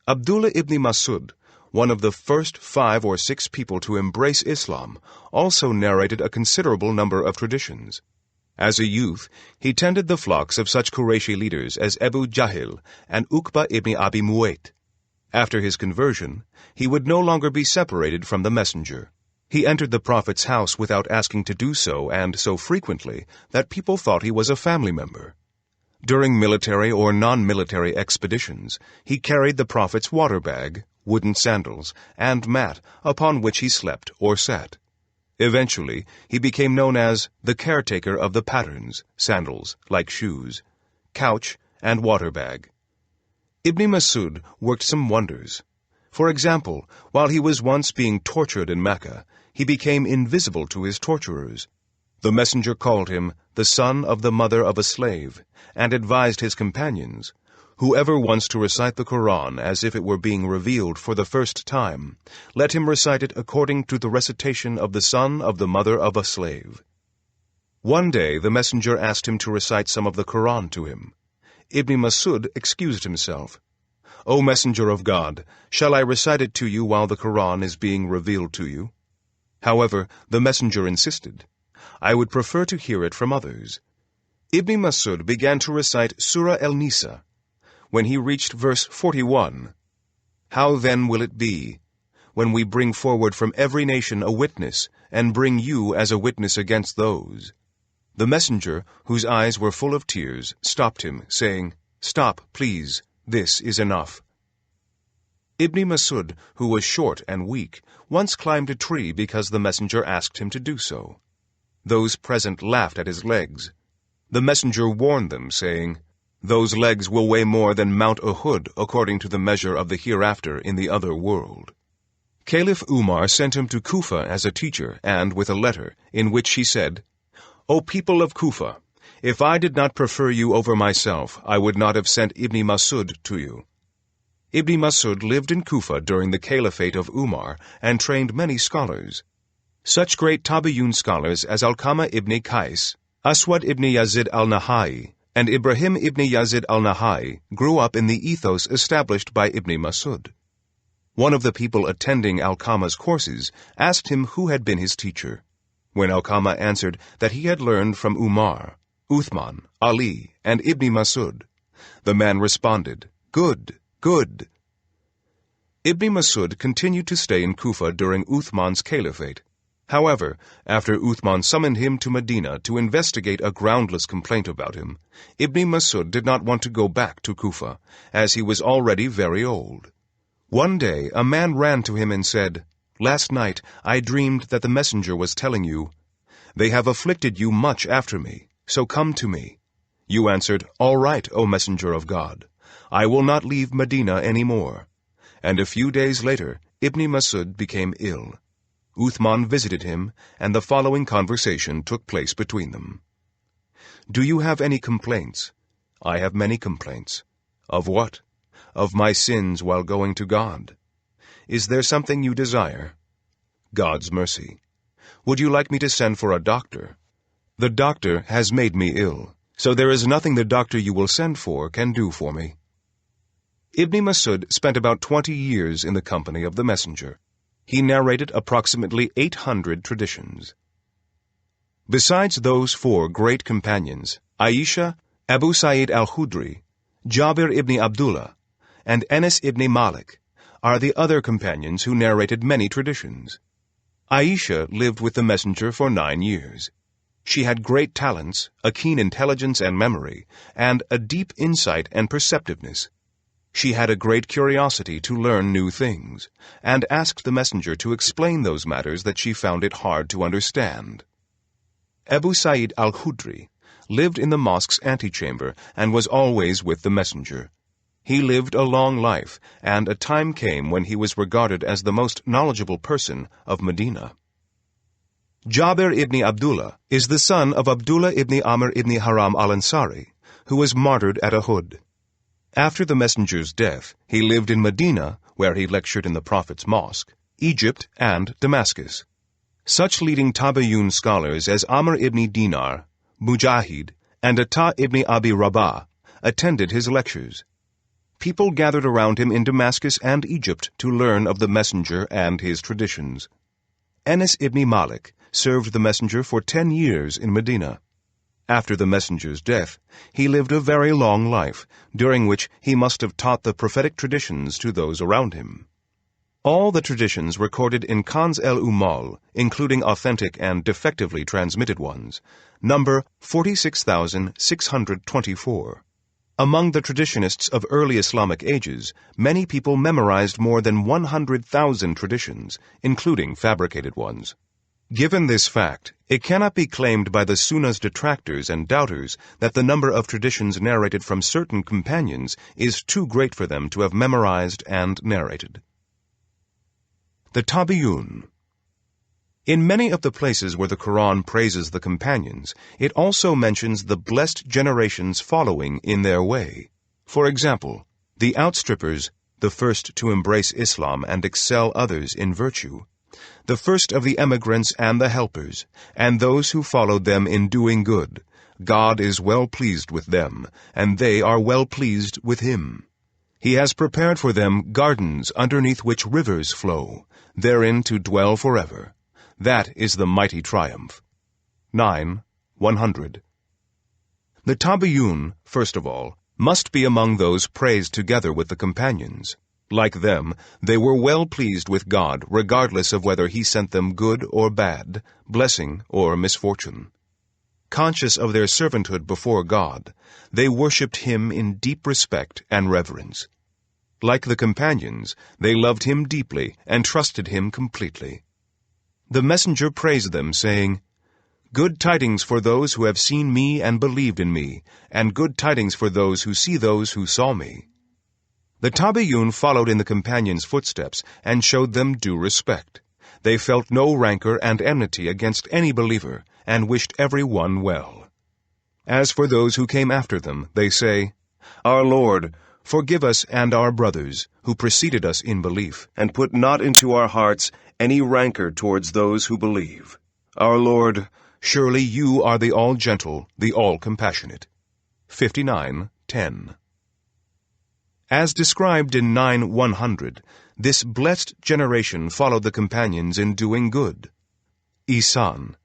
Abdullah ibn Masud, one of the first 5 or 6 people to embrace Islam, also narrated a considerable number of traditions. As a youth, he tended the flocks of such Qurayshi leaders as Abu Jahil and Uqba ibn Abi Mu'ayt. After his conversion, he would no longer be separated from the messenger. He entered the Prophet's house without asking to do so, and so frequently that people thought he was a family member. During military or non-military expeditions, he carried the prophet's water bag, wooden sandals, and mat upon which he slept or sat. Eventually, he became known as the caretaker of the patterns, sandals, like shoes, couch, and water bag. Ibn Masud worked some wonders. For example, while he was once being tortured in Mecca, he became invisible to his torturers. The messenger called him the son of the mother of a slave, and advised his companions, "Whoever wants to recite the Quran as if it were being revealed for the first time, let him recite it according to the recitation of the son of the mother of a slave." One day the messenger asked him to recite some of the Quran to him. Ibn Masud excused himself. "O messenger of God, shall I recite it to you while the Quran is being revealed to you?" However, the messenger insisted. "I would prefer to hear it from others." Ibn Masud began to recite Surah Al-Nisa. When he reached verse 41, "How then will it be, when we bring forward from every nation a witness, and bring you as a witness against those?" The messenger, whose eyes were full of tears, stopped him, saying, "Stop, please, this is enough." Ibn Masud, who was short and weak, once climbed a tree because the messenger asked him to do so. Those present laughed at his legs. The messenger warned them, saying, "Those legs will weigh more than Mount Uhud according to the measure of the hereafter in the other world." Caliph Umar sent him to Kufa as a teacher, and with a letter, in which he said, "O people of Kufa, if I did not prefer you over myself, I would not have sent Ibn Masud to you." Ibn Masud lived in Kufa during the caliphate of Umar and trained many scholars. Such great Tabi'un scholars as Alqama ibn Qais, Aswad ibn Yazid al-Nahai, and Ibrahim ibn Yazid al-Nahai grew up in the ethos established by Ibn Masud. One of the people attending Alqama's courses asked him who had been his teacher. When Alqama answered that he had learned from Umar, Uthman, Ali, and Ibn Masud, the man responded, "Good, good." Ibn Masud continued to stay in Kufa during Uthman's caliphate. However, after Uthman summoned him to Medina to investigate a groundless complaint about him, Ibn Masud did not want to go back to Kufa, as he was already very old. One day a man ran to him and said, "Last night I dreamed that the messenger was telling you, 'They have afflicted you much after me, so come to me.' You answered, 'All right, O messenger of God. I will not leave Medina any more.' And a few days later, Ibn Masud became ill. Uthman visited him, and the following conversation took place between them. "Do you have any complaints?" "I have many complaints." "Of what?" "Of my sins while going to God." "Is there something you desire?" "God's mercy." "Would you like me to send for a doctor?" "The doctor has made me ill, so there is nothing the doctor you will send for can do for me." Ibn Masud spent about 20 years in the company of the messenger. He narrated approximately 800 traditions. Besides those 4 great companions, Aisha, Abu Sa'id al-Khudri, Jabir ibn Abdullah, and Anas ibn Malik are the other companions who narrated many traditions. Aisha lived with the messenger for 9 years. She had great talents, a keen intelligence and memory, and a deep insight and perceptiveness. She had a great curiosity to learn new things, and asked the messenger to explain those matters that she found it hard to understand. Abu Sa'id al-Khudri lived in the mosque's antechamber and was always with the messenger. He lived a long life, and a time came when he was regarded as the most knowledgeable person of Medina. Jabir ibn Abdullah is the son of Abdullah ibn Amr ibn Haram al-Ansari, who was martyred at Uhud. After the messenger's death, he lived in Medina, where he lectured in the Prophet's mosque, Egypt, and Damascus. Such leading Tabi'un scholars as Amr ibn Dinar, Mujahid, and Atta ibn Abi Rabah attended his lectures. People gathered around him in Damascus and Egypt to learn of the messenger and his traditions. Anas ibn Malik served the messenger for 10 years in Medina. After the messenger's death, he lived a very long life, during which he must have taught the prophetic traditions to those around him. All the traditions recorded in Kanz el-Ummal, including authentic and defectively transmitted ones, number 46,624. Among the traditionists of early Islamic ages, many people memorized more than 100,000 traditions, including fabricated ones. Given this fact, it cannot be claimed by the Sunnah's detractors and doubters that the number of traditions narrated from certain companions is too great for them to have memorized and narrated. The Tabi'un. In many of the places where the Quran praises the companions, it also mentions the blessed generations following in their way. For example, the outstrippers, the first to embrace Islam and excel others in virtue, the first of the emigrants and the helpers, and those who followed them in doing good. God is well pleased with them, and they are well pleased with Him. He has prepared for them gardens underneath which rivers flow, therein to dwell forever. That is the mighty triumph. 9:100. The Tabi'un, first of all, must be among those praised together with the companions. Like them, they were well pleased with God regardless of whether He sent them good or bad, blessing or misfortune. Conscious of their servanthood before God, they worshipped Him in deep respect and reverence. Like the companions, they loved Him deeply and trusted Him completely. The messenger praised them, saying, "Good tidings for those who have seen me and believed in me, and good tidings for those who see those who saw me." The Tabi'un followed in the companions' footsteps and showed them due respect. They felt no rancor and enmity against any believer, and wished every one well. As for those who came after them, they say, "Our Lord, forgive us and our brothers, who preceded us in belief, and put not into our hearts any rancor towards those who believe. Our Lord, surely You are the all-gentle, the all-compassionate." 59:10. As described in 9:100, this blessed generation followed the companions in doing good. Ihsan.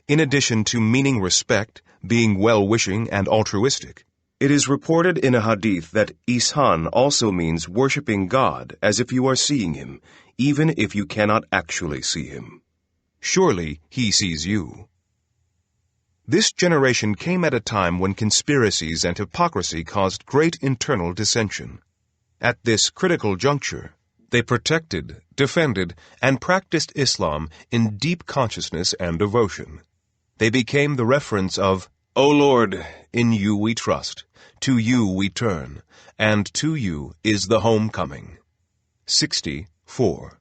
In addition to meaning respect, being well-wishing and altruistic, it is reported in a hadith that Ihsan also means worshipping God as if you are seeing Him, even if you cannot actually see Him. Surely He sees you. This generation came at a time when conspiracies and hypocrisy caused great internal dissension. At this critical juncture, they protected, defended, and practiced Islam in deep consciousness and devotion. They became the reference of, "O Lord, in You we trust, to You we turn, and to You is the homecoming." 60:4.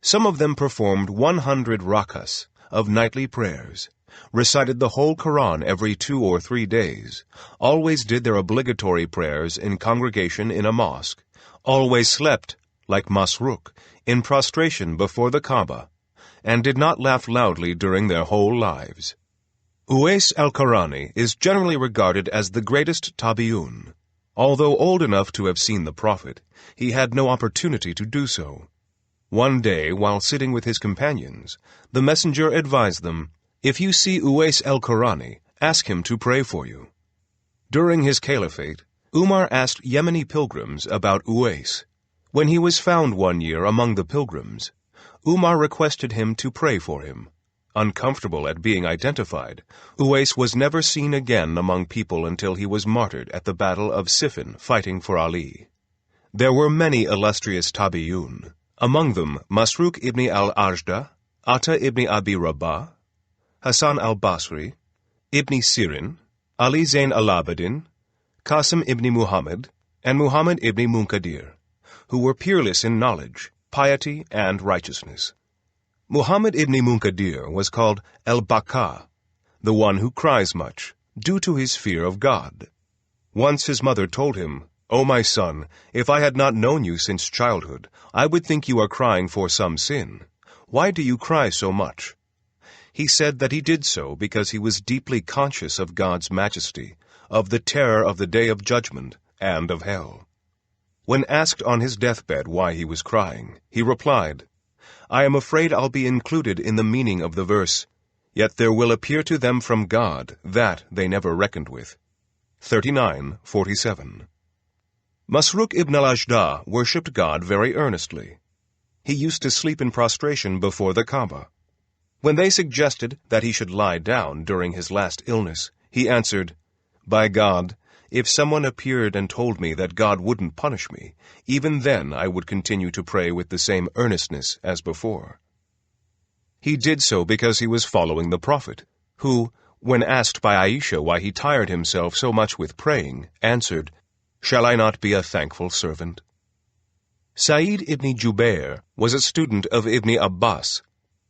Some of them performed 100 rakas of nightly prayers, recited the whole Quran every 2 or 3 days, always did their obligatory prayers in congregation in a mosque, always slept, like Masruq, in prostration before the Kaaba, and did not laugh loudly during their whole lives. Uwais al-Qarani is generally regarded as the greatest Tabi'un. Although old enough to have seen the Prophet, he had no opportunity to do so. One day, while sitting with his companions, the messenger advised them, "If you see Uwais al-Qarani, ask him to pray for you." During his caliphate, Umar asked Yemeni pilgrims about Uwais. When he was found one year among the pilgrims, Umar requested him to pray for him. Uncomfortable at being identified, Uwais was never seen again among people until he was martyred at the Battle of Siffin fighting for Ali. There were many illustrious Tabi'un, among them Masruq ibn al-Ajda, Atta ibn Abi Rabah, Hassan al-Basri, Ibn Sirin, Ali Zayn al-Abidin, Qasim ibn Muhammad, and Muhammad ibn Munkadir, who were peerless in knowledge, piety, and righteousness. Muhammad ibn Munkadir was called al-Baka, the one who cries much, due to his fear of God. Once his mother told him, "O my son, if I had not known you since childhood, I would think you are crying for some sin. Why do you cry so much?" He said that he did so because he was deeply conscious of God's majesty, of the terror of the day of judgment, and of hell. When asked on his deathbed why he was crying, he replied, "I am afraid I'll be included in the meaning of the verse, 'Yet there will appear to them from God that they never reckoned with.'" 39:47. Masruq ibn al-Ajda worshipped God very earnestly. He used to sleep in prostration before the Kaaba. When they suggested that he should lie down during his last illness, he answered, "By God, if someone appeared and told me that God wouldn't punish me, even then I would continue to pray with the same earnestness as before. He did so because he was following the Prophet, who, when asked by Aisha why he tired himself so much with praying, answered, "Shall I not be a thankful servant?" Sa'id ibn Jubair was a student of Ibn Abbas.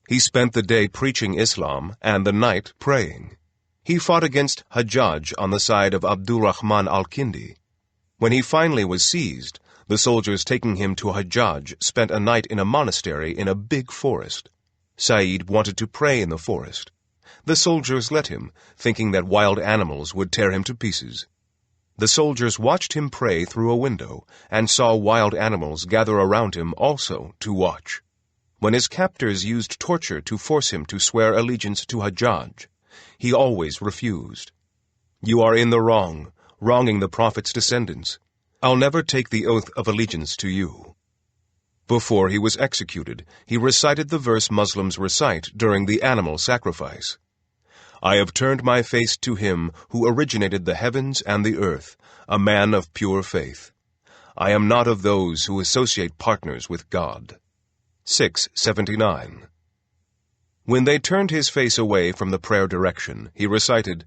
He spent the day preaching Islam and the night praying. He fought against Hajjaj on the side of Abdurrahman al-Kindi. When he finally was seized, the soldiers taking him to Hajjaj spent a night in a monastery in a big forest. Sa'id wanted to pray in the forest. The soldiers let him, thinking that wild animals would tear him to pieces. The soldiers watched him pray through a window and saw wild animals gather around him also to watch. When his captors used torture to force him to swear allegiance to Hajjaj, he always refused. "You are in the wrong, wronging the Prophet's descendants. I'll never take the oath of allegiance to you." Before he was executed, he recited the verse Muslims recite during the animal sacrifice. "I have turned my face to him who originated the heavens and the earth, a man of pure faith. I am not of those who associate partners with God." 679. When they turned his face away from the prayer direction, he recited,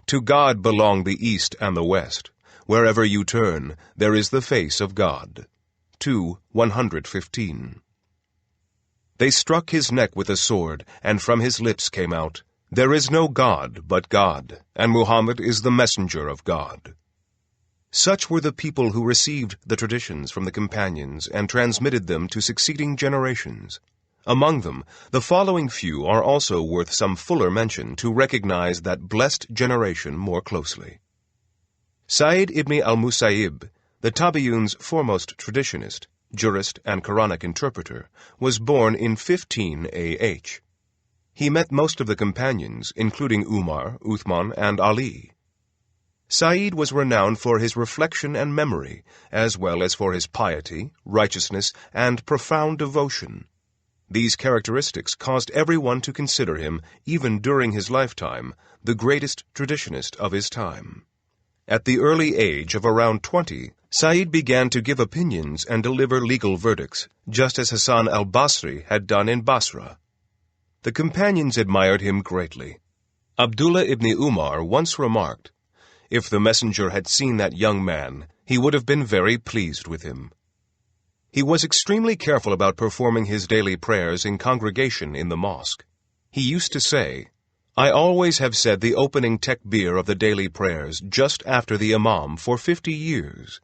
"To God belong the east and the west. Wherever you turn, there is the face of God." 2:115. They struck his neck with a sword, and from his lips came out, "There is no God but God, and Muhammad is the messenger of God." Such were the people who received the traditions from the companions and transmitted them to succeeding generations. Among them, the following few are also worth some fuller mention to recognize that blessed generation more closely. Sa'id ibn al-Musayyib, the Tabi'un's foremost traditionist, jurist, and Quranic interpreter, was born in 15 AH. He met most of the companions, including Umar, Uthman, and Ali. Sa'id was renowned for his reflection and memory, as well as for his piety, righteousness, and profound devotion. These characteristics caused everyone to consider him, even during his lifetime, the greatest traditionist of his time. At the early age of around 20, Sa'id began to give opinions and deliver legal verdicts, just as Hassan al-Basri had done in Basra. The companions admired him greatly. Abdullah ibn Umar once remarked, "If the messenger had seen that young man, he would have been very pleased with him." He was extremely careful about performing his daily prayers in congregation in the mosque. He used to say, "I always have said the opening tekbir of the daily prayers just after the imam for 50 years.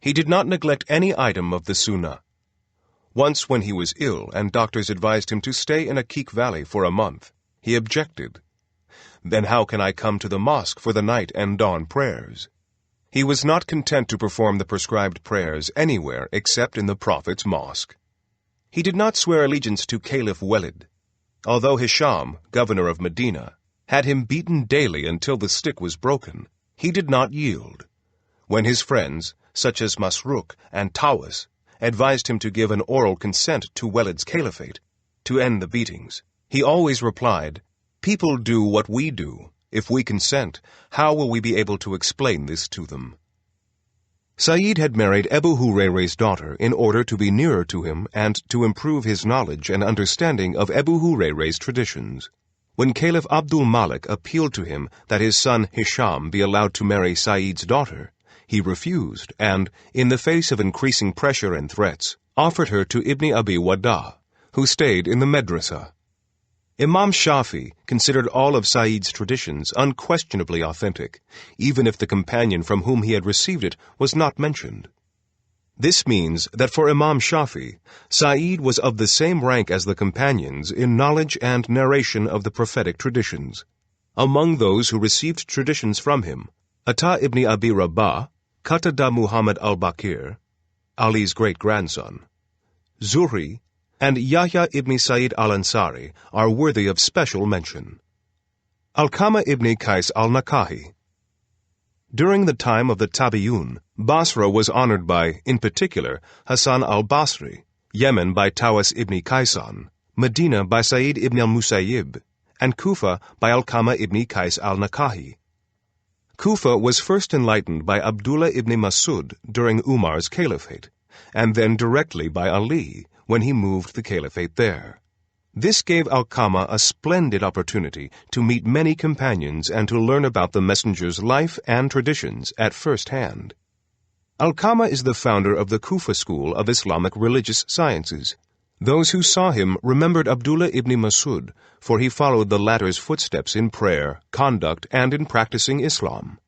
He did not neglect any item of the sunnah. Once when he was ill and doctors advised him to stay in Akik Valley for a month, he objected. "Then how can I come to the mosque for the night and dawn prayers?" He was not content to perform the prescribed prayers anywhere except in the Prophet's mosque. He did not swear allegiance to Caliph Walid. Although Hisham, governor of Medina, had him beaten daily until the stick was broken, he did not yield. When his friends, such as Masruq and Tawas, advised him to give an oral consent to Walid's caliphate, to end the beatings, he always replied, "People do what we do. If we consent, how will we be able to explain this to them?" Sa'id had married Abu Hurairah's daughter in order to be nearer to him and to improve his knowledge and understanding of Abu Hurairah's traditions. When Caliph Abdul Malik appealed to him that his son Hisham be allowed to marry Sa'id's daughter, he refused and, in the face of increasing pressure and threats, offered her to Ibn Abi Wada, who stayed in the madrasa. Imam Shafi considered all of Sa'id's traditions unquestionably authentic, even if the companion from whom he had received it was not mentioned. This means that for Imam Shafi, Sa'id was of the same rank as the companions in knowledge and narration of the prophetic traditions. Among those who received traditions from him, Ata ibn Abi Rabah, Qatada Muhammad al-Bakir, Ali's great-grandson, Zuhri, and Yahya ibn Sa'id al-Ansari are worthy of special mention. Alqama ibn Qais al-Nakahi. During the time of the Tabi'un, Basra was honored by, in particular, Hassan al-Basri, Yemen by Tawas ibn Kaysan, Medina by Sa'id ibn al-Musayyib, and Kufa by Alqama ibn Qais al-Nakahi. Kufa was first enlightened by Abdullah ibn Masud during Umar's caliphate, and then directly by Ali when he moved the caliphate there. This gave Alqama a splendid opportunity to meet many companions and to learn about the messenger's life and traditions at first hand. Alqama is the founder of the Kufa school of Islamic religious sciences. Those who saw him remembered Abdullah ibn Masud, for he followed the latter's footsteps in prayer, conduct, and in practicing Islam.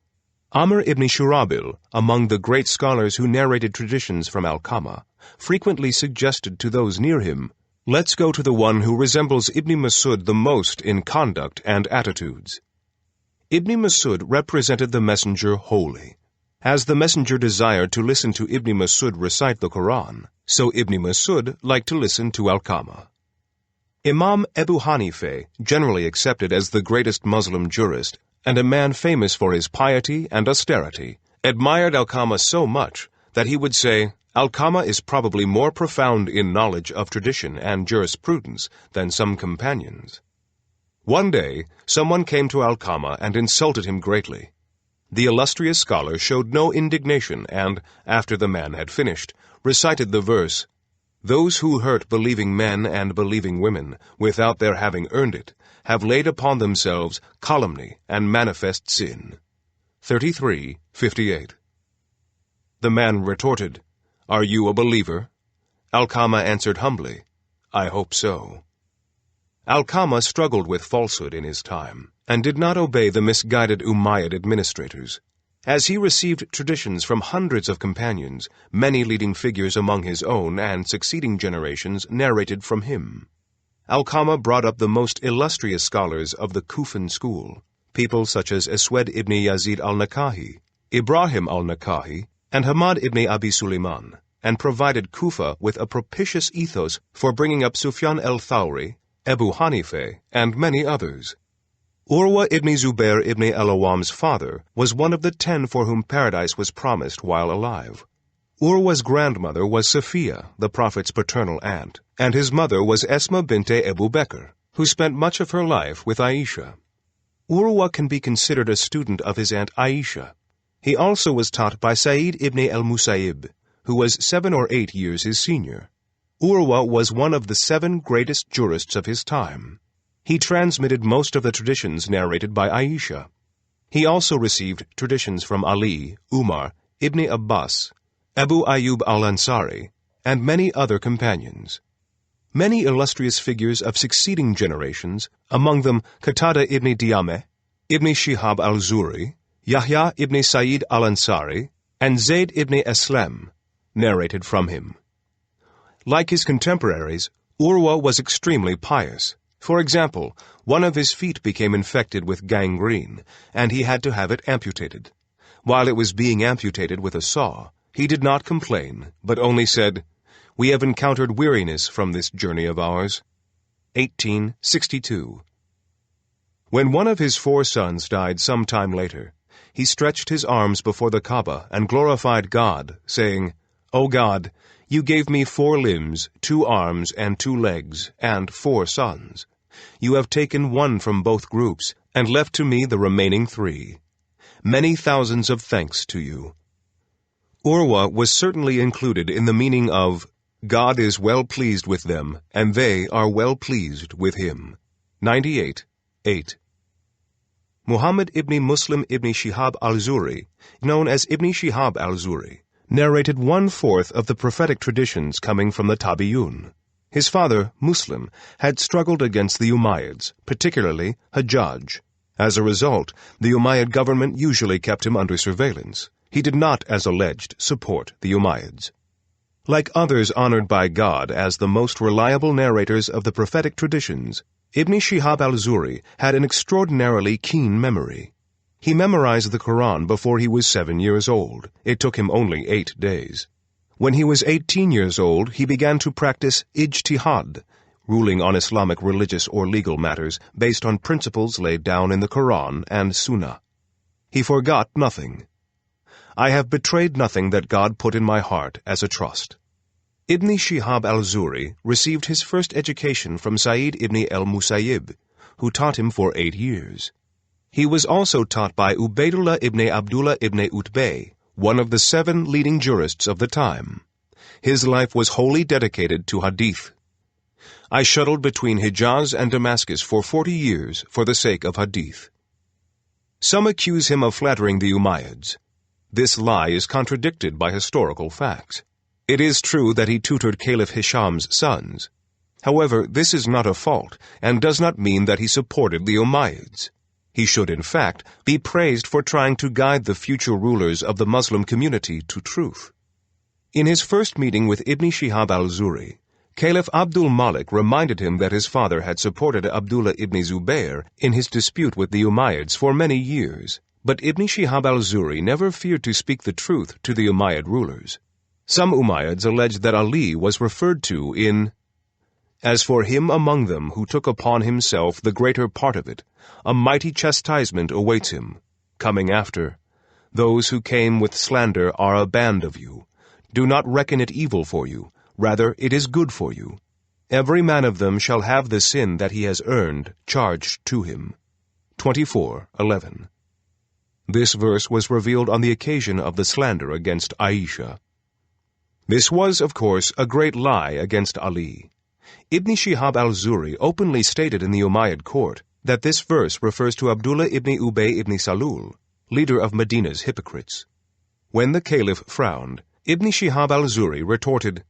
Amr ibn Shurabil, among the great scholars who narrated traditions from Alqama, frequently suggested to those near him, "Let's go to the one who resembles Ibn Masud the most in conduct and attitudes." Ibn Masud represented the messenger wholly. As the messenger desired to listen to Ibn Masud recite the Quran, so Ibn Masud liked to listen to Alqama. Imam Abu Hanifa, generally accepted as the greatest Muslim jurist, and a man famous for his piety and austerity, admired Alqama so much that he would say, "Alqama is probably more profound in knowledge of tradition and jurisprudence than some companions." One day, someone came to Alqama and insulted him greatly. The illustrious scholar showed no indignation and, after the man had finished, recited the verse, "Those who hurt believing men and believing women, without their having earned it, have laid upon themselves calumny and manifest sin." 33:58. The man retorted, "Are you a believer?" Alqama answered humbly, "I hope so." Alqama struggled with falsehood in his time, and did not obey the misguided Umayyad administrators. As he received traditions from hundreds of companions, many leading figures among his own and succeeding generations narrated from him. Alqama brought up the most illustrious scholars of the Kufan school, people such as Aswad ibn Yazid al-Nakahi, Ibrahim al-Nakahi, and Hamad ibn Abi Sulaiman, and provided Kufa with a propitious ethos for bringing up Sufyan al-Thawri, Abu Hanifa, and many others. Urwa ibn Zubair ibn al-Awwam's father was one of the 10 for whom paradise was promised while alive. Urwa's grandmother was Safiya, the Prophet's paternal aunt, and his mother was Esma binte Abu Bakr, who spent much of her life with Aisha. Urwa can be considered a student of his aunt Aisha. He also was taught by Sa'id ibn al-Musayyib, who was 7 or 8 years his senior. Urwa was one of the 7 greatest jurists of his time. He transmitted most of the traditions narrated by Aisha. He also received traditions from Ali, Umar, Ibn Abbas, Abu Ayyub al-Ansari, and many other companions. Many illustrious figures of succeeding generations, among them Qatada ibn Diyameh, Ibn Shihab al-Zuhri, Yahya ibn Sa'id al-Ansari, and Zayd ibn Aslam, narrated from him. Like his contemporaries, Urwa was extremely pious. For example, one of his feet became infected with gangrene, and he had to have it amputated. While it was being amputated with a saw, he did not complain, but only said, "We have encountered weariness from this journey of ours." 1862. When one of his 4 sons died some time later, he stretched his arms before the Kaaba and glorified God, saying, "O God, you gave me 4 limbs, 2 arms, and 2 legs, and 4 sons. You have taken one from both groups, and left to me the remaining 3. Many thousands of thanks to you." Urwa was certainly included in the meaning of, "God is well pleased with them, and they are well pleased with him." 98:8. Muhammad ibn Muslim ibn Shihab al-Zuhri, known as Ibn Shihab al-Zuhri, narrated 1/4 of the prophetic traditions coming from the Tabi'un. His father, Muslim, had struggled against the Umayyads, particularly Hajjaj. As a result, the Umayyad government usually kept him under surveillance. He did not, as alleged, support the Umayyads. Like others honored by God as the most reliable narrators of the prophetic traditions, Ibn Shihab al-Zuhri had an extraordinarily keen memory. He memorized the Quran before he was 7 years old. It took him only 8 days. When he was 18 years old, he began to practice ijtihad, ruling on Islamic religious or legal matters based on principles laid down in the Quran and Sunnah. He forgot nothing. "I have betrayed nothing that God put in my heart as a trust." Ibn Shihab al-Zuhri received his first education from Sa'id ibn al-Musayyib, who taught him for 8 years. He was also taught by Ubaidullah ibn Abdullah ibn Utbay, one of the 7 leading jurists of the time. His life was wholly dedicated to hadith. I shuttled between Hijaz and Damascus for 40 years for the sake of hadith. Some accuse him of flattering the Umayyads. This lie is contradicted by historical facts. It is true that he tutored Caliph Hisham's sons. However, this is not a fault, and does not mean that he supported the Umayyads. He should, in fact, be praised for trying to guide the future rulers of the Muslim community to truth. In his first meeting with Ibn Shihab al-Zuhri, Caliph Abdul Malik reminded him that his father had supported Abdullah ibn Zubayr in his dispute with the Umayyads for many years, but Ibn Shihab al-Zuhri never feared to speak the truth to the Umayyad rulers. Some Umayyads alleged that Ali was referred to in, "As for him among them who took upon himself the greater part of it, a mighty chastisement awaits him. Coming after, those who came with slander are a band of you. Do not reckon it evil for you. Rather, it is good for you. Every man of them shall have the sin that he has earned charged to him." 24:11. This verse was revealed on the occasion of the slander against Aisha. This was, of course, a great lie against Ali. Ibn Shihab al-Zuhri openly stated in the Umayyad court that this verse refers to Abdullah ibn Ubay ibn Salul, leader of Medina's hypocrites. When the caliph frowned, Ibn Shihab al-Zuhri retorted,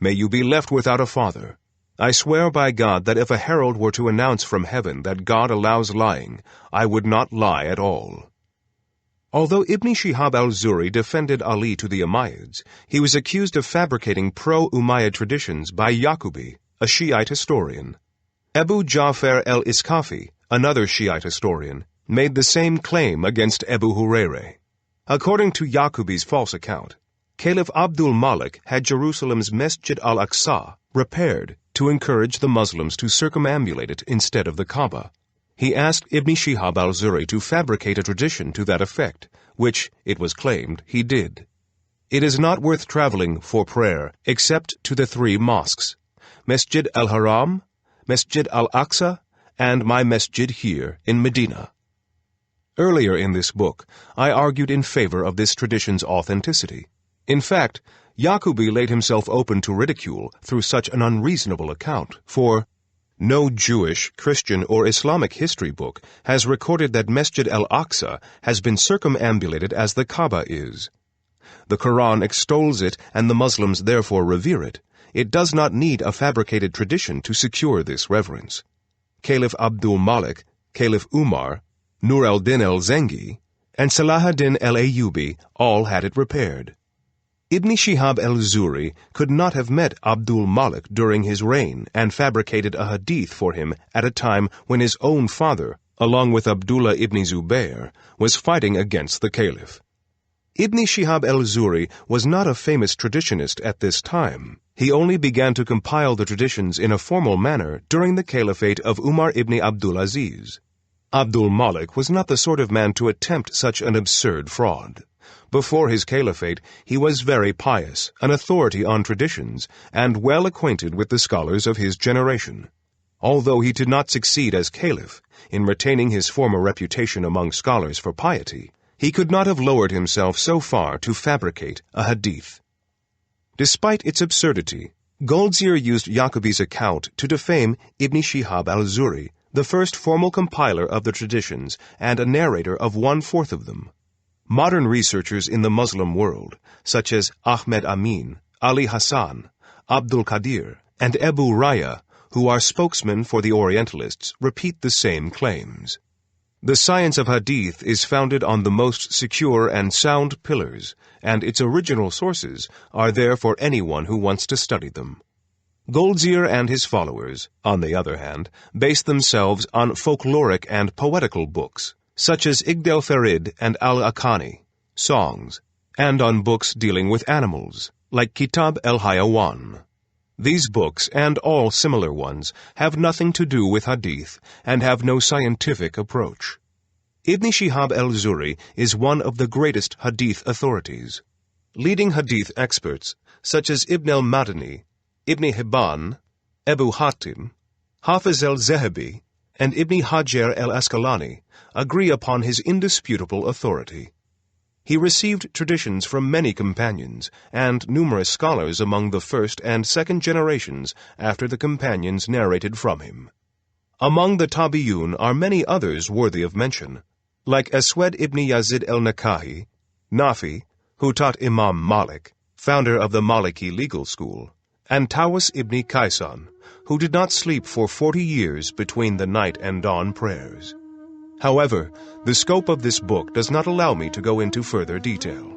"May you be left without a father. I swear by God that if a herald were to announce from heaven that God allows lying, I would not lie at all." Although Ibn Shihab al-Zuhri defended Ali to the Umayyads, he was accused of fabricating pro-Umayyad traditions by Yaqubi, a Shiite historian. Abu Ja'far el-Iskafi, another Shiite historian, made the same claim against Abu Hurairah. According to Yaqubi's false account, Caliph Abdul Malik had Jerusalem's Masjid al-Aqsa repaired to encourage the Muslims to circumambulate it instead of the Kaaba. He asked Ibn Shihab al-Zuhri to fabricate a tradition to that effect, which, it was claimed, he did. It is not worth traveling for prayer except to the 3 mosques, Masjid al-Haram, Masjid al-Aqsa, and my masjid here in Medina. Earlier in this book, I argued in favor of this tradition's authenticity. In fact, Yaqubi laid himself open to ridicule through such an unreasonable account, for no Jewish, Christian, or Islamic history book has recorded that Masjid al-Aqsa has been circumambulated as the Kaaba is. The Quran extols it and the Muslims therefore revere it. It does not need a fabricated tradition to secure this reverence. Caliph Abdul Malik, Caliph Umar, Nur al-Din al-Zengi, and Salahuddin al-Ayyubi all had it repaired. Ibn Shihab al-Zuhri could not have met Abdul Malik during his reign and fabricated a hadith for him at a time when his own father, along with Abdullah ibn Zubayr, was fighting against the caliph. Ibn Shihab al-Zuhri was not a famous traditionist at this time. He only began to compile the traditions in a formal manner during the caliphate of Umar ibn Abdul Aziz. Abdul Malik was not the sort of man to attempt such an absurd fraud. Before his caliphate, he was very pious, an authority on traditions, and well acquainted with the scholars of his generation. Although he did not succeed as caliph in retaining his former reputation among scholars for piety, he could not have lowered himself so far to fabricate a hadith. Despite its absurdity, Goldziher used Yaqubi's account to defame Ibn Shihab al-Zuhri, the first formal compiler of the traditions and a narrator of 1/4 of them. Modern researchers in the Muslim world, such as Ahmed Amin, Ali Hassan, Abdul Qadir, and Abu Raya, who are spokesmen for the Orientalists, repeat the same claims. The science of hadith is founded on the most secure and sound pillars, and its original sources are there for anyone who wants to study them. Goldziher and his followers, on the other hand, base themselves on folkloric and poetical books, such as Igd al-Farid and al-Akani, songs, and on books dealing with animals, like Kitab el-Hayawan. These books, and all similar ones, have nothing to do with hadith and have no scientific approach. Ibn Shihab al-Zuhri is one of the greatest hadith authorities. Leading hadith experts, such as Ibn al-Madani, Ibn Hibban, Abu Hatim, Hafiz al-Zahabi, and Ibn Hajar al-Asqalani agree upon his indisputable authority. He received traditions from many companions and numerous scholars among the first and second generations after the companions narrated from him. Among the Tabi'un are many others worthy of mention, like Aswad ibn Yazid al-Nakahi, Nafi, who taught Imam Malik, founder of the Maliki legal school, and Tawas ibn Kaysan, who did not sleep for 40 years between the night and dawn prayers. However, the scope of this book does not allow me to go into further detail.